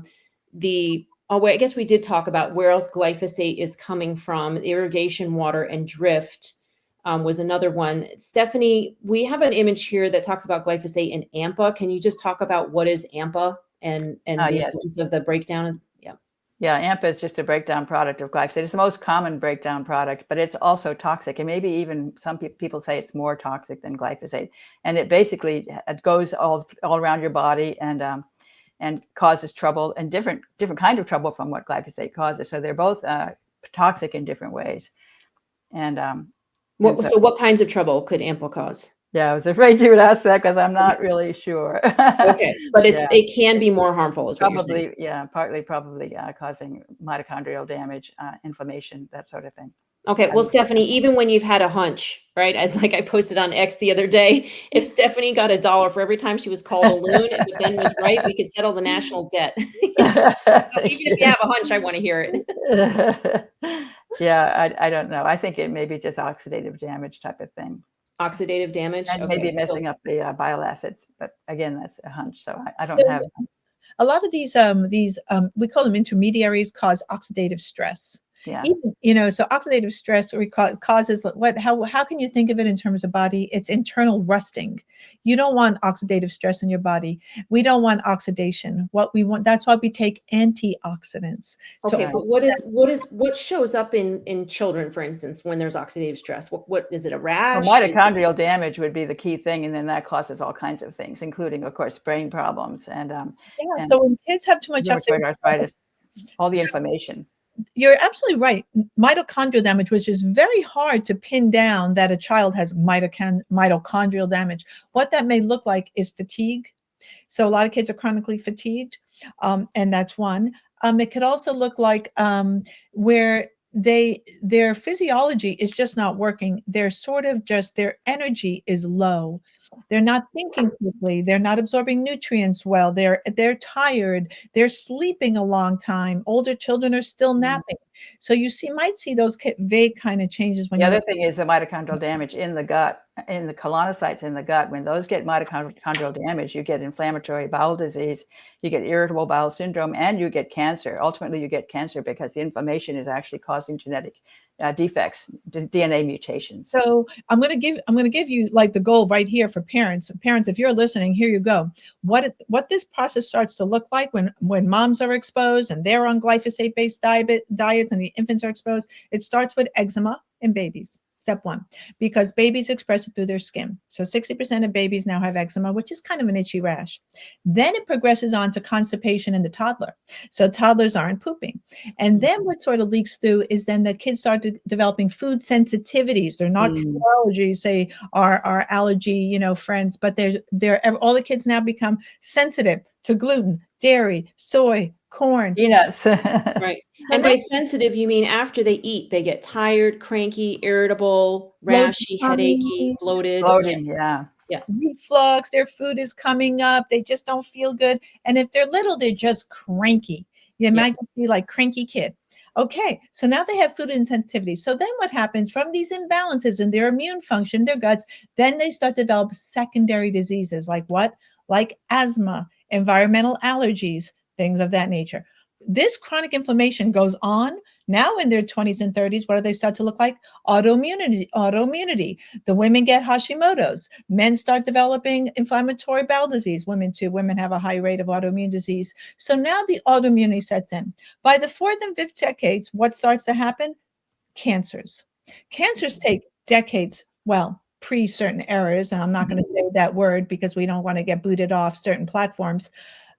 guess we did talk about where else glyphosate is coming from. Irrigation water and drift was another one. Stephanie, we have an image here that talks about glyphosate and AMPA. Can you just talk about what is AMPA and the Yes. importance of the breakdown? Yeah. Yeah, AMPA is just a breakdown product of glyphosate. It's the most common breakdown product, but it's also toxic. And maybe even some people say it's more toxic than glyphosate. And it basically goes all around your body and causes trouble, and different kind of trouble from what glyphosate causes. So they're both toxic in different ways. And so what kinds of trouble could AMPA cause? Yeah, I was afraid you would ask that because I'm not really sure. Okay, but it can be more harmful, is what you're saying. Probably, yeah, partly probably causing mitochondrial damage, inflammation, that sort of thing. Okay, well, Stephanie, even when you've had a hunch, right? As like I posted on X the other day, if Stephanie got $1 for every time she was called a loon and the Ben was right, we could settle the national debt. So even if you have a hunch, I want to hear it. Yeah, I don't know. I think it may be just oxidative damage type of thing. Oxidative damage? And Okay, maybe messing up the bile acids, but again, that's a hunch. So I don't have. A lot of these we call them intermediaries, cause oxidative stress. Yeah. Even, so oxidative stress causes how can you think of it in terms of body? It's internal rusting. You don't want oxidative stress in your body. We don't want oxidation. What we want, that's why we take antioxidants. Okay, but what shows up in children, for instance, when there's oxidative stress? What is it, a rash? Well, mitochondrial damage would be the key thing, and then that causes all kinds of things, including, of course, brain problems and so when kids have too much rheumatoid arthritis, all the inflammation. You're absolutely right. Mitochondrial damage, which is very hard to pin down that a child has mitochondrial damage. What that may look like is fatigue. So a lot of kids are chronically fatigued, and that's one. It could also look like where their physiology is just not working. They're sort of just, their energy is low. They're not thinking quickly. They're not absorbing nutrients well. They're tired. They're sleeping a long time. Older children are still napping. So you might see those vague kind of changes when the other thing is the mitochondrial damage in the gut, in the colonocytes in the gut. When those get mitochondrial damage, you get inflammatory bowel disease, you get irritable bowel syndrome, and you get cancer. Ultimately, you get cancer because the inflammation is actually causing genetic defects, DNA mutations. So I'm going to give you like the goal right here for parents. Parents, if you're listening, here you go. What this process starts to look like when moms are exposed and they're on glyphosate-based diets and the infants are exposed, it starts with eczema in babies. Step one, because babies express it through their skin. So 60% of babies now have eczema, which is kind of an itchy rash. Then it progresses on to constipation in the toddler. So toddlers aren't pooping. And then what sort of leaks through is then the kids start developing food sensitivities. They're not true allergies, say our allergy, friends, but all the kids now become sensitive to gluten, dairy, soy, corn, peanuts. Right. And by sensitive, you mean after they eat, they get tired, cranky, irritable, rashy, headachy, bloated. Bloating, yeah. Reflux, their food is coming up. They just don't feel good. And if they're little, they're just cranky. You might be like cranky kid. Okay, so now they have food insensitivity. So then what happens from these imbalances in their immune function, their guts, then they start to develop secondary diseases like what? Like asthma, environmental allergies, things of that nature. this chronic inflammation goes on. Now in their 20s and 30s, what do they start to look like? Autoimmunity. The women get Hashimoto's. Men start developing inflammatory bowel disease. Women too. Women have a high rate of autoimmune disease. So now the autoimmunity sets in. By the fourth and fifth decades, what starts to happen? Cancers. Cancers take decades, well, pre certain eras, and I'm not going to say that word because we don't want to get booted off certain platforms.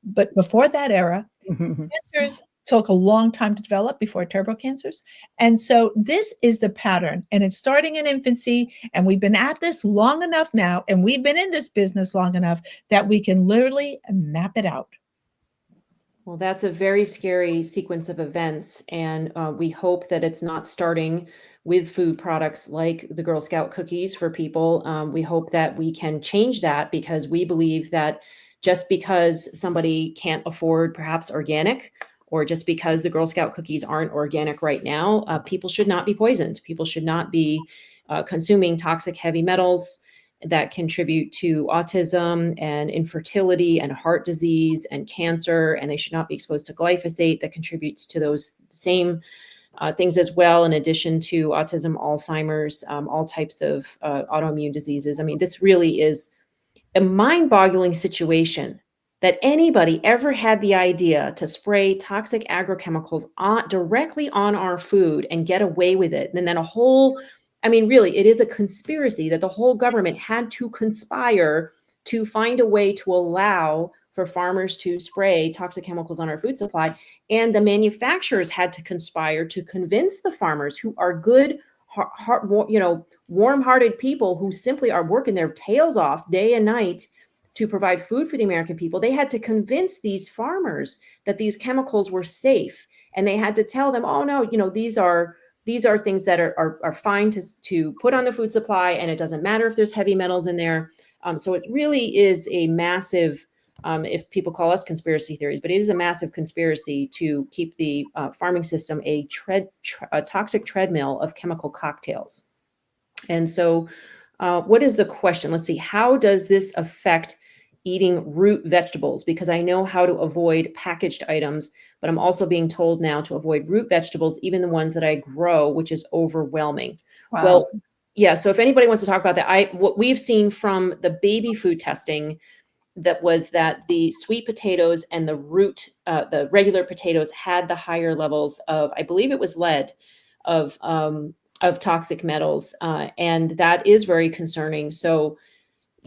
But before that era, cancers took a long time to develop before turbo cancers. And so this is the pattern, and it's starting in infancy. And we've been at this long enough now, and we've been in this business long enough that we can literally map it out. Well, that's a very scary sequence of events. And we hope that it's not starting with food products like the Girl Scout cookies for people. We hope that we can change that, because we believe that just because somebody can't afford perhaps organic, or just because the Girl Scout cookies aren't organic right now, people should not be poisoned. People should not be consuming toxic heavy metals that contribute to autism and infertility and heart disease and cancer. And they should not be exposed to glyphosate that contributes to those same things as well, in addition to autism, Alzheimer's, all types of autoimmune diseases. I mean, this really is a mind-boggling situation that anybody ever had the idea to spray toxic agrochemicals directly on our food and get away with it. And then I mean, really, it is a conspiracy that the whole government had to conspire to find a way to allow for farmers to spray toxic chemicals on our food supply. And the manufacturers had to conspire to convince the farmers, who are good, warm-hearted people who simply are working their tails off day and night to provide food for the American people. They had to convince these farmers that these chemicals were safe. And they had to tell them, oh no, these are things that are fine to put on the food supply, and it doesn't matter if there's heavy metals in there. So it really is a massive, if people call us conspiracy theories, but it is a massive conspiracy to keep the farming system a toxic treadmill of chemical cocktails. And so what is the question? Let's see. How does this affect eating root vegetables? Because I know how to avoid packaged items, but I'm also being told now to avoid root vegetables, even the ones that I grow, which is overwhelming. Wow. Well, yeah. So if anybody wants to talk about that, what we've seen from the baby food testing, that was that the sweet potatoes and the regular potatoes had the higher levels of, I believe it was lead, of toxic metals. And that is very concerning. So,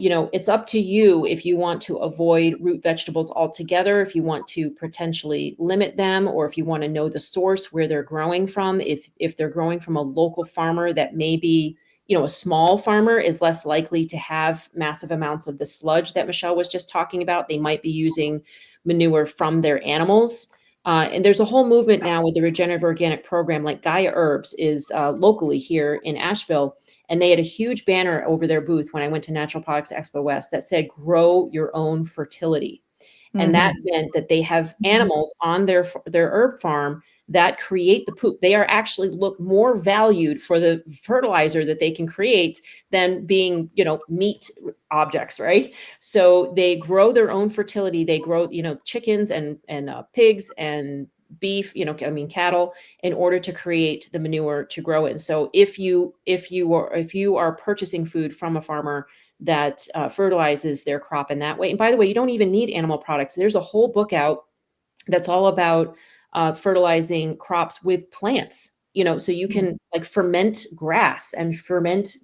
it's up to you if you want to avoid root vegetables altogether, if you want to potentially limit them, or if you want to know the source where they're growing from. If they're growing from a local farmer that may be, a small farmer is less likely to have massive amounts of the sludge that Michelle was just talking about. They might be using manure from their animals. And there's a whole movement now with the regenerative organic program, like Gaia Herbs is locally here in Asheville. And they had a huge banner over their booth when I went to Natural Products Expo West that said, grow your own fertility. And that meant that they have animals on their herb farm that create the poop. They are actually look more valued for the fertilizer that they can create than being, meat objects, right? So they grow their own fertility. They grow, chickens and pigs and beef, cattle, in order to create the manure to grow in. So if you are purchasing food from a farmer that fertilizes their crop in that way, and by the way, you don't even need animal products. There's a whole book out that's all about fertilizing crops with plants, so you can like ferment grass and ferment,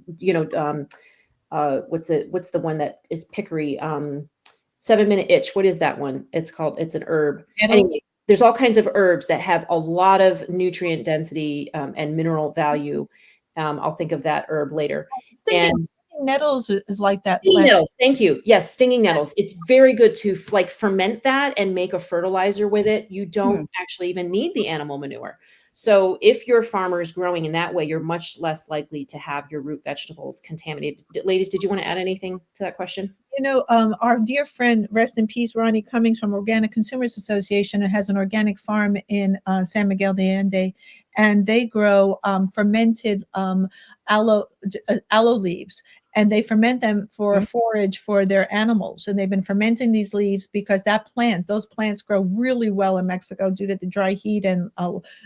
what's the one that is pickery, 7-minute itch. What is that one? It's an herb. Anyway, there's all kinds of herbs that have a lot of nutrient density and mineral value. I'll think of that herb later. Stinging nettles is like that. Stinging nettles. Thank you. Yes, stinging nettles. It's very good to ferment that and make a fertilizer with it. You don't actually even need the animal manure. So if your farmer is growing in that way, you're much less likely to have your root vegetables contaminated. Ladies, did you want to add anything to that question? Our dear friend, rest in peace, Ronnie Cummings from Organic Consumers Association, and has an organic farm in San Miguel de Allende. and they grow fermented aloe leaves, and they ferment them for forage for their animals. And they've been fermenting these leaves because those plants grow really well in Mexico due to the dry heat and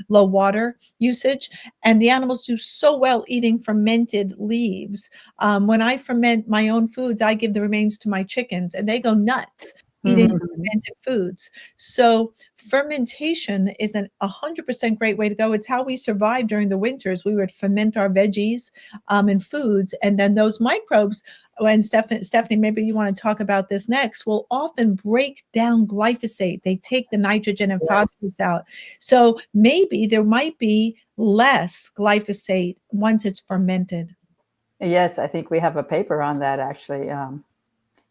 low water usage. And the animals do so well eating fermented leaves. When I ferment my own foods, I give the remains to my chickens, and they go nuts eating fermented foods. So fermentation is an 100% great way to go. It's how we survive during the winters. We would ferment our veggies and foods, and then those microbes, and Stephanie, maybe you want to talk about this next, will often break down glyphosate. They take the nitrogen and phosphorus out. So maybe there might be less glyphosate once it's fermented. Yes, I think we have a paper on that actually,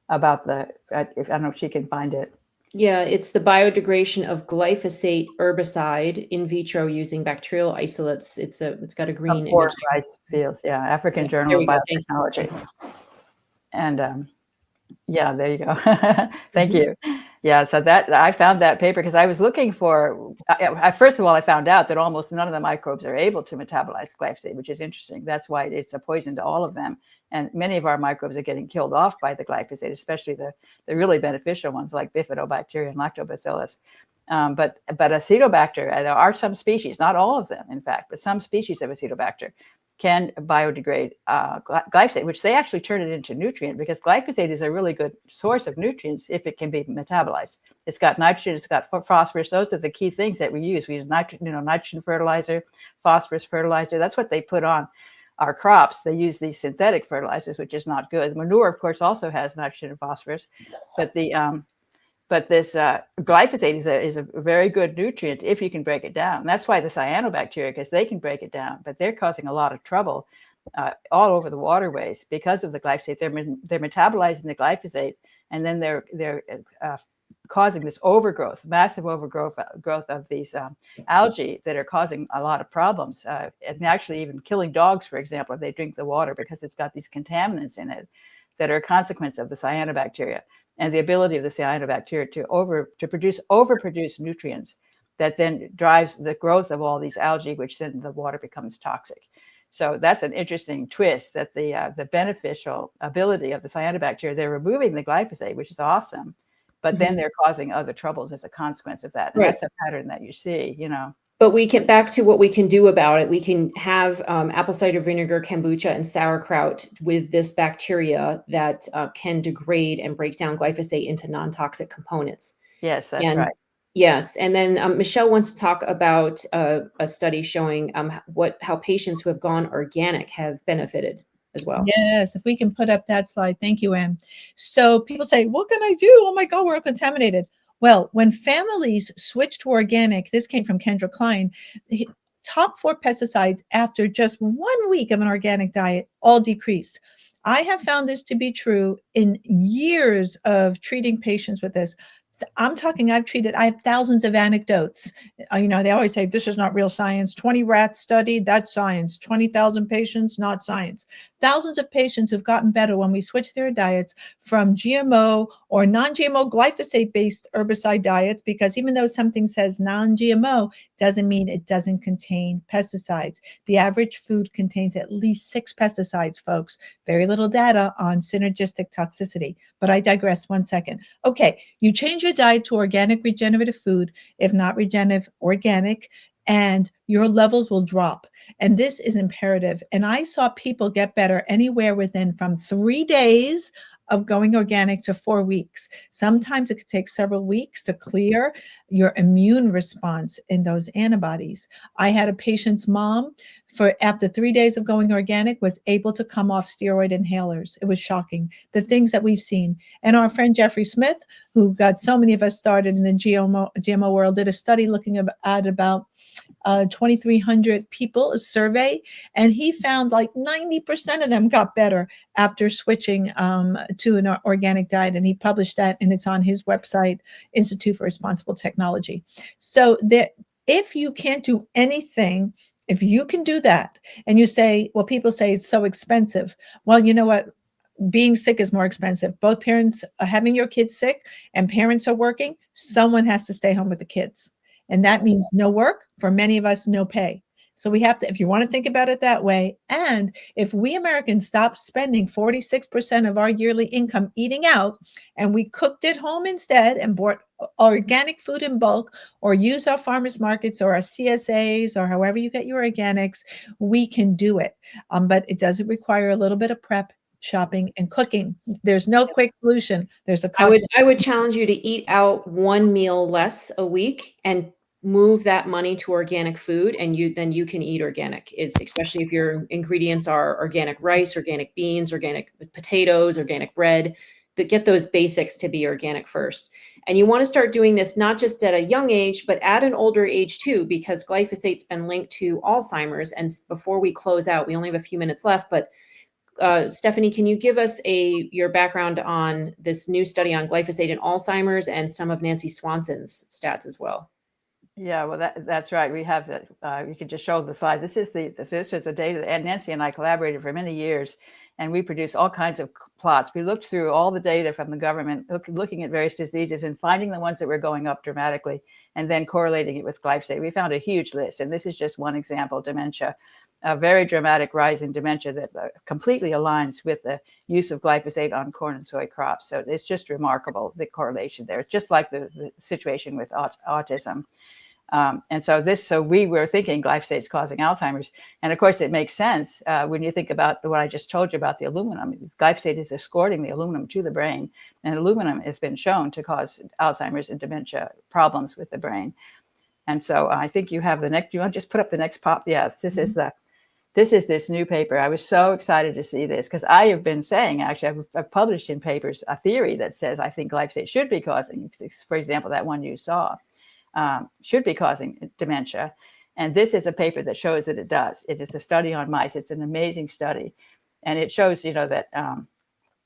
about I don't know if she can find it. Yeah, it's the biodegradation of glyphosate herbicide in vitro using bacterial isolates. It's got a green image. Rice fields, yeah, African Yeah, Journal of thanks. Biotechnology. And yeah, there you go. Thank you. Yeah, so that I found that paper because I was looking for. First of all, I found out that almost none of the microbes are able to metabolize glyphosate, which is interesting. That's why it's a poison to all of them. And many of our microbes are getting killed off by the glyphosate, especially the really beneficial ones like bifidobacteria and lactobacillus. But Acetobacter, there are some species, not all of them, in fact, but some species of Acetobacter can biodegrade glyphosate, which they actually turn it into nutrient, because glyphosate is a really good source of nutrients if it can be metabolized. It's got nitrogen, it's got phosphorus. Those are the key things that we use. We use nitrogen fertilizer, phosphorus fertilizer. That's what they put on our crops. They use these synthetic fertilizers, which is not good. Manure, of course, also has nitrogen and phosphorus, but this glyphosate is a very good nutrient if you can break it down. And that's why the cyanobacteria, because they can break it down, but they're causing a lot of trouble all over the waterways because of the glyphosate. They're metabolizing the glyphosate, and then they're causing this massive overgrowth of these algae that are causing a lot of problems, and actually even killing dogs, for example, if they drink the water, because it's got these contaminants in it that are a consequence of the cyanobacteria and the ability of the cyanobacteria to overproduce nutrients that then drives the growth of all these algae, which then the water becomes toxic. So that's an interesting twist, that the beneficial ability of the cyanobacteria, they're removing the glyphosate, which is awesome, but then they're causing other troubles as a consequence of that. And that's a pattern that you see, But we can, back to what we can do about it. We can have apple cider vinegar, kombucha, and sauerkraut with this bacteria that can degrade and break down glyphosate into non-toxic components. Yes, that's right. Yes, and then Michelle wants to talk about a study showing how patients who have gone organic have benefited as well. Yes, if we can put up that slide. Thank you, Anne. So people say, what can I do? Oh my God, we're contaminated. Well, when families switch to organic, this came from Kendra Klein, top 4 pesticides after just 1 week of an organic diet all decreased. I have found this to be true in years of treating patients with this. I have thousands of anecdotes. They always say, this is not real science. 20 rats studied, that's science. 20,000 patients, not science. Thousands of patients have gotten better when we switch their diets from GMO or non-GMO glyphosate-based herbicide diets, because even though something says non-GMO, doesn't mean it doesn't contain pesticides. The average food contains at least 6 pesticides, folks. Very little data on synergistic toxicity. But I digress 1 second. Okay, you change your diet to organic regenerative food, if not regenerative, organic, and your levels will drop. And this is imperative. And I saw people get better anywhere within from 3 days of going organic to 4 weeks. Sometimes it could take several weeks to clear your immune response in those antibodies. I had a patient's mom after 3 days of going organic was able to come off steroid inhalers. It was shocking, the things that we've seen. And our friend Jeffrey Smith, who got so many of us started in the GMO world, did a study looking at about 2,300 people, a survey, and he found like 90% of them got better after switching to an organic diet. And he published that, and it's on his website, Institute for Responsible Technology. So if you can't do anything, if you can do that, and you say, well, people say it's so expensive. Well, you know what? Being sick is more expensive. Both parents are having your kids sick and parents are working. Someone has to stay home with the kids. And that means no work. For many of us, no pay. So we have to, if you want to think about it that way, and if we Americans stop spending 46% of our yearly income eating out, and we cooked at home instead and bought organic food in bulk, or use our farmers markets or our CSAs or however you get your organics, we can do it. But it does require a little bit of prep, shopping, and cooking. There's no quick solution. There's a cost. I would challenge you to eat out one meal less a week and move that money to organic food, and then you can eat organic. It's especially if your ingredients are organic rice, organic beans, organic potatoes, organic bread, to get those basics to be organic first. And you want to start doing this not just at a young age, but at an older age too, because glyphosate's been linked to Alzheimer's. And before we close out, we only have a few minutes left, but Stephanie, can you give us your background on this new study on glyphosate and Alzheimer's and some of Nancy Swanson's stats as well? Yeah, well, that's right. We have that. You can just show the slide. This is the data, and Nancy and I collaborated for many years, and we produced all kinds of plots. We looked through all the data from the government, looking at various diseases and finding the ones that were going up dramatically, and then correlating it with glyphosate. We found a huge list, and this is just one example: dementia. A very dramatic rise in dementia that completely aligns with the use of glyphosate on corn and soy crops. So it's just remarkable, the correlation there. It's just like the situation with autism. And so we were thinking glyphosate is causing Alzheimer's. And of course, it makes sense when you think about what I just told you about the aluminum. Glyphosate is escorting the aluminum to the brain, and aluminum has been shown to cause Alzheimer's and dementia problems with the brain. And so I think you have the next, you want to just put up the next pop? Yes, this is this new paper. I was so excited to see this because I have been saying, actually, I've published in papers a theory that says I think glyphosate should be causing, for example, that one you saw, should be causing dementia. And this is a paper that shows that it does. It is a study on mice. It's an amazing study. And it shows, that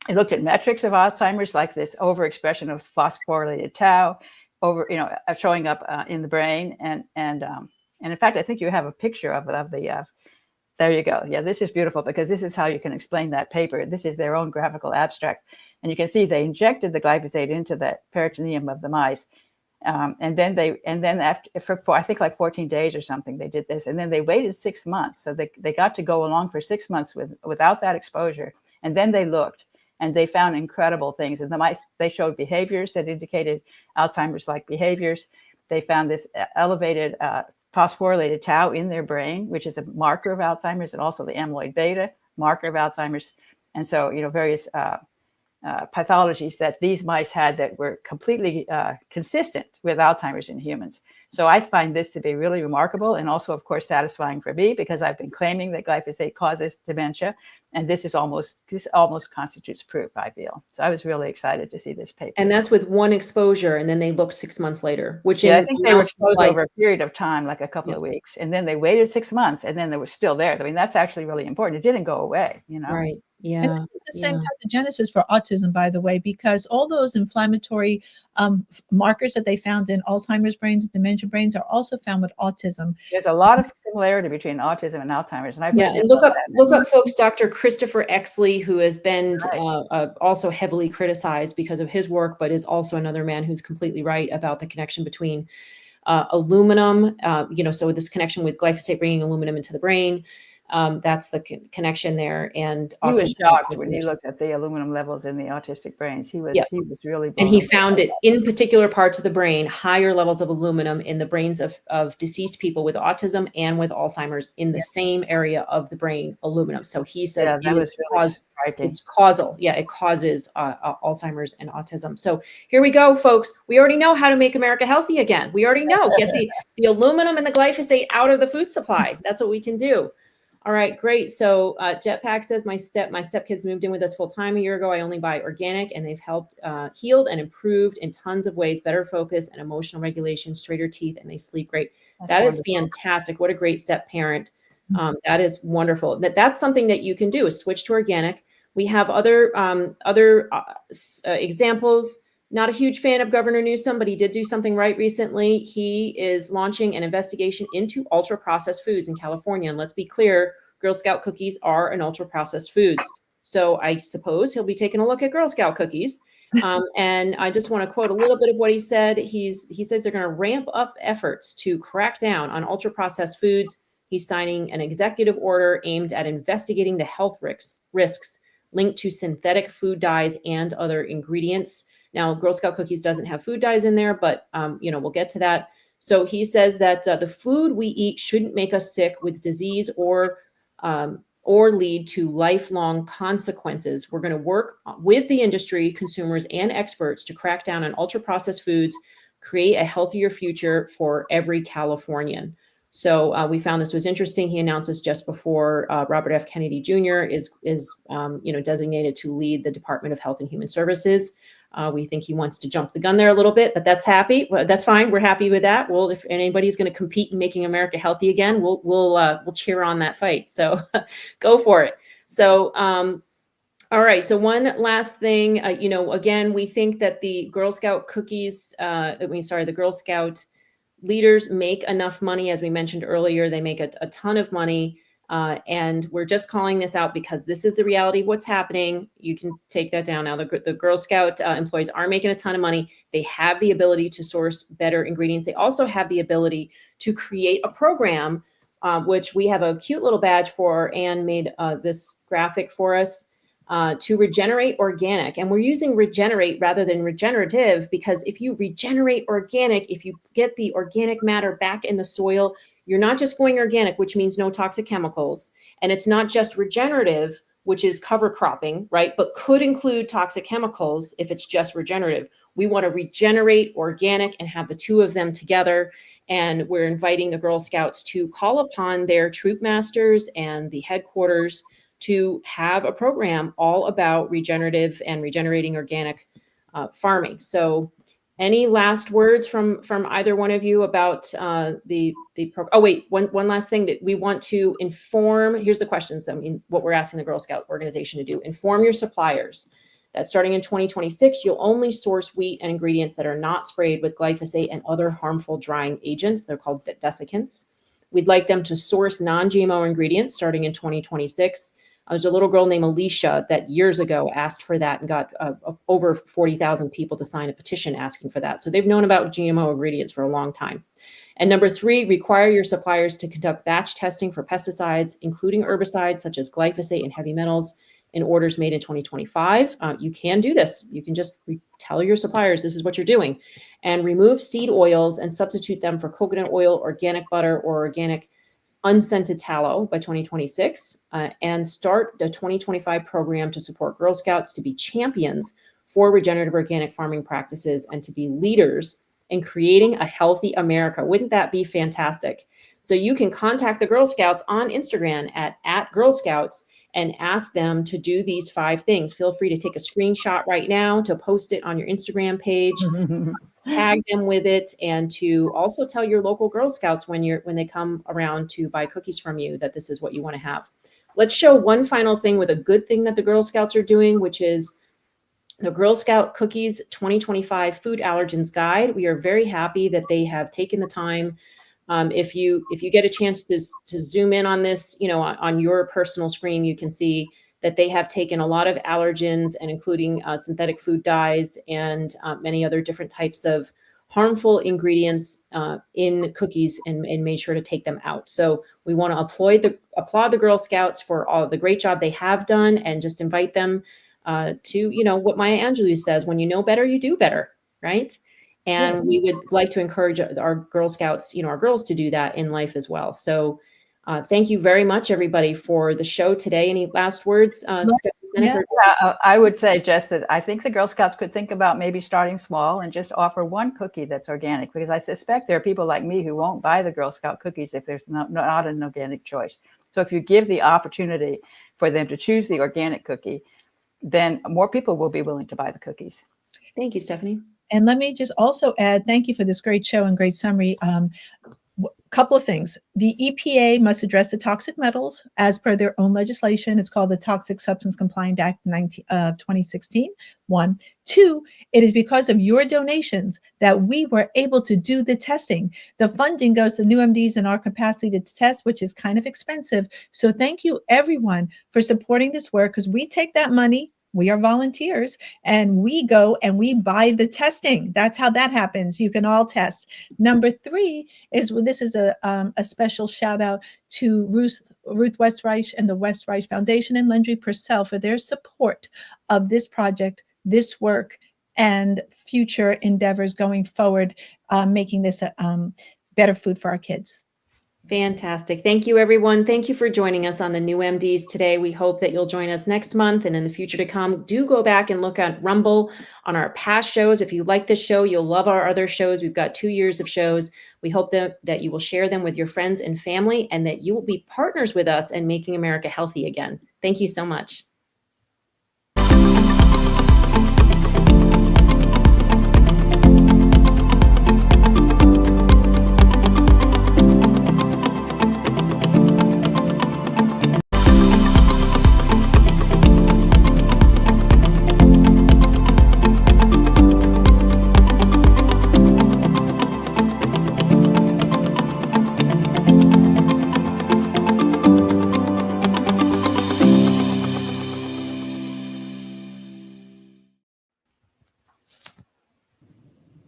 it looked at metrics of Alzheimer's, like this overexpression of phosphorylated tau, showing up in the brain. And in fact, I think you have a picture of the, there you go. Yeah, this is beautiful because this is how you can explain that paper. This is their own graphical abstract. And you can see they injected the glyphosate into the peritoneum of the mice. And then for I think like 14 days or something, they did this. And then they waited 6 months. So they got to go along for 6 months without that exposure. And then they looked and they found incredible things. And the mice, they showed behaviors that indicated Alzheimer's-like behaviors. They found this elevated phosphorylated tau in their brain, which is a marker of Alzheimer's, and also the amyloid beta, marker of Alzheimer's. And so, various pathologies that these mice had that were completely consistent with Alzheimer's in humans. So I find this to be really remarkable, and also, of course, satisfying for me because I've been claiming that glyphosate causes dementia, and this almost constitutes proof, I feel. So I was really excited to see this paper. And that's with one exposure, and then they looked 6 months later, which I think they were exposed over a period of time, like a couple of weeks, and then they waited 6 months, and then they were still there. I mean, that's actually really important. It didn't go away, Right. Yeah. And this is the same pathogenesis for autism, by the way, because all those inflammatory markers that they found in Alzheimer's brains, dementia brains, are also found with autism. There's a lot of similarity between autism and Alzheimer's. And and look up, folks, Dr. Christopher Exley, who has been also heavily criticized because of his work, but is also another man who's completely right about the connection between aluminum, so this connection with glyphosate bringing aluminum into the brain. That's the connection there. And he was shocked when he looked at the aluminum levels in the autistic brains. He was really blown. And he found it in particular parts of the brain, higher levels of aluminum in the brains of deceased people with autism and with Alzheimer's in the same area of the brain, aluminum. So he says it's causal. Yeah, it causes Alzheimer's and autism. So here we go, folks. We already know how to make America healthy again. We already know. Get the aluminum and the glyphosate out of the food supply. That's what we can do. All right, great. So Jetpack says my stepkids moved in with us full time a year ago. I only buy organic, and they've helped healed and improved in tons of ways. Better focus and emotional regulation, straighter teeth, and they sleep great. That is fantastic. What a great step parent. That is wonderful. That's something that you can do is switch to organic. We have other examples. Not a huge fan of Governor Newsom, but he did do something right recently. He is launching an investigation into ultra-processed foods in California. And let's be clear, Girl Scout cookies are an ultra-processed foods. So I suppose he'll be taking a look at Girl Scout cookies. And I just want to quote a little bit of what he said. He says they're going to ramp up efforts to crack down on ultra-processed foods. He's signing an executive order aimed at investigating the health risks linked to synthetic food dyes and other ingredients. Now, Girl Scout cookies doesn't have food dyes in there, but we'll get to that. So he says that the food we eat shouldn't make us sick with disease or lead to lifelong consequences. We're going to work with the industry, consumers, and experts to crack down on ultra-processed foods, create a healthier future for every Californian. So we found this was interesting. He announced this just before Robert F. Kennedy Jr. is designated to lead the Department of Health and Human Services. We think he wants to jump the gun there a little bit, but that's happy. Well, that's fine. We're happy with that. Well, if anybody's going to compete in making America healthy again, we'll cheer on that fight. So go for it. So all right. So one last thing, again, we think that the Girl Scout cookies, the Girl Scout leaders make enough money. As we mentioned earlier, they make a ton of money. And we're just calling this out because this is the reality of what's happening. You can take that down now. The Girl Scout employees are making a ton of money. They have the ability to source better ingredients. They also have the ability to create a program, which we have a cute little badge for. Anne made this graphic for us. To regenerate organic. And we're using regenerate rather than regenerative because if you regenerate organic, if you get the organic matter back in the soil, you're not just going organic, which means no toxic chemicals. And it's not just regenerative, which is cover cropping, right? But could include toxic chemicals if it's just regenerative. We want to regenerate organic and have the two of them together. And we're inviting the Girl Scouts to call upon their troop masters and the headquarters to have a program all about regenerative and regenerating organic farming. So any last words from either one of you about the program? Oh, wait, one last thing that we want to inform. Here's the questions. What we're asking the Girl Scout organization to do. Inform your suppliers that starting in 2026, you'll only source wheat and ingredients that are not sprayed with glyphosate and other harmful drying agents. They're called desiccants. We'd like them to source non-GMO ingredients starting in 2026. There's a little girl named Alicia that years ago asked for that and got over 40,000 people to sign a petition asking for that. So they've known about GMO ingredients for a long time. And number 3, require your suppliers to conduct batch testing for pesticides, including herbicides such as glyphosate and heavy metals in orders made in 2025. You can do this. You can just tell your suppliers this is what you're doing and remove seed oils and substitute them for coconut oil, organic butter, or organic unscented tallow by 2026 and start the 2025 program to support Girl Scouts to be champions for regenerative organic farming practices and to be leaders in creating a healthy America. Wouldn't that be fantastic? So you can contact the Girl Scouts on Instagram at Girl Scouts and ask them to do these 5 things. Feel free to take a screenshot right now to post it on your Instagram page, tag them with it, and to also tell your local Girl Scouts when they come around to buy cookies from you that this is what you want to have. Let's show one final thing with a good thing that the Girl Scouts are doing, which is the Girl Scout Cookies 2025 Food Allergens Guide. We are very happy that they have taken the time. If you get a chance to zoom in on this, on your personal screen, you can see that they have taken a lot of allergens and including synthetic food dyes and many other different types of harmful ingredients in cookies and made sure to take them out. So we want to applaud the Girl Scouts for all the great job they have done and just invite them to, what Maya Angelou says, when you know better, you do better, right? And we would like to encourage our Girl Scouts, our girls to do that in life as well. So thank you very much, everybody, for the show today. Any last words? I would say just that I think the Girl Scouts could think about maybe starting small and just offer one cookie that's organic, because I suspect there are people like me who won't buy the Girl Scout cookies if there's not an organic choice. So if you give the opportunity for them to choose the organic cookie, then more people will be willing to buy the cookies. Thank you, Stephanie. And let me just also add, thank you for this great show and great summary. Couple of things. The EPA must address the toxic metals as per their own legislation. It's called the Toxic Substance Compliant Act 2016. 1. 2, it is because of your donations that we were able to do the testing. The funding goes to new MDs and our capacity to test, which is kind of expensive. So thank you, everyone, for supporting this work, because we take that money We are volunteers, and we go and we buy the testing. That's how that happens. You can all test. Number three is, well, this is a special shout out to Ruth Westreich and the Westreich Foundation and Landry Purcell for their support of this project, this work, and future endeavors going forward, making this better food for our kids. Fantastic. Thank you, everyone. Thank you for joining us on the New MDs today. We hope that you'll join us next month and in the future to come. Do go back and look at Rumble on our past shows. If you like this show, you'll love our other shows. We've got 2 years of shows. We hope that you will share them with your friends and family, and that you will be partners with us in making America healthy again. Thank you so much.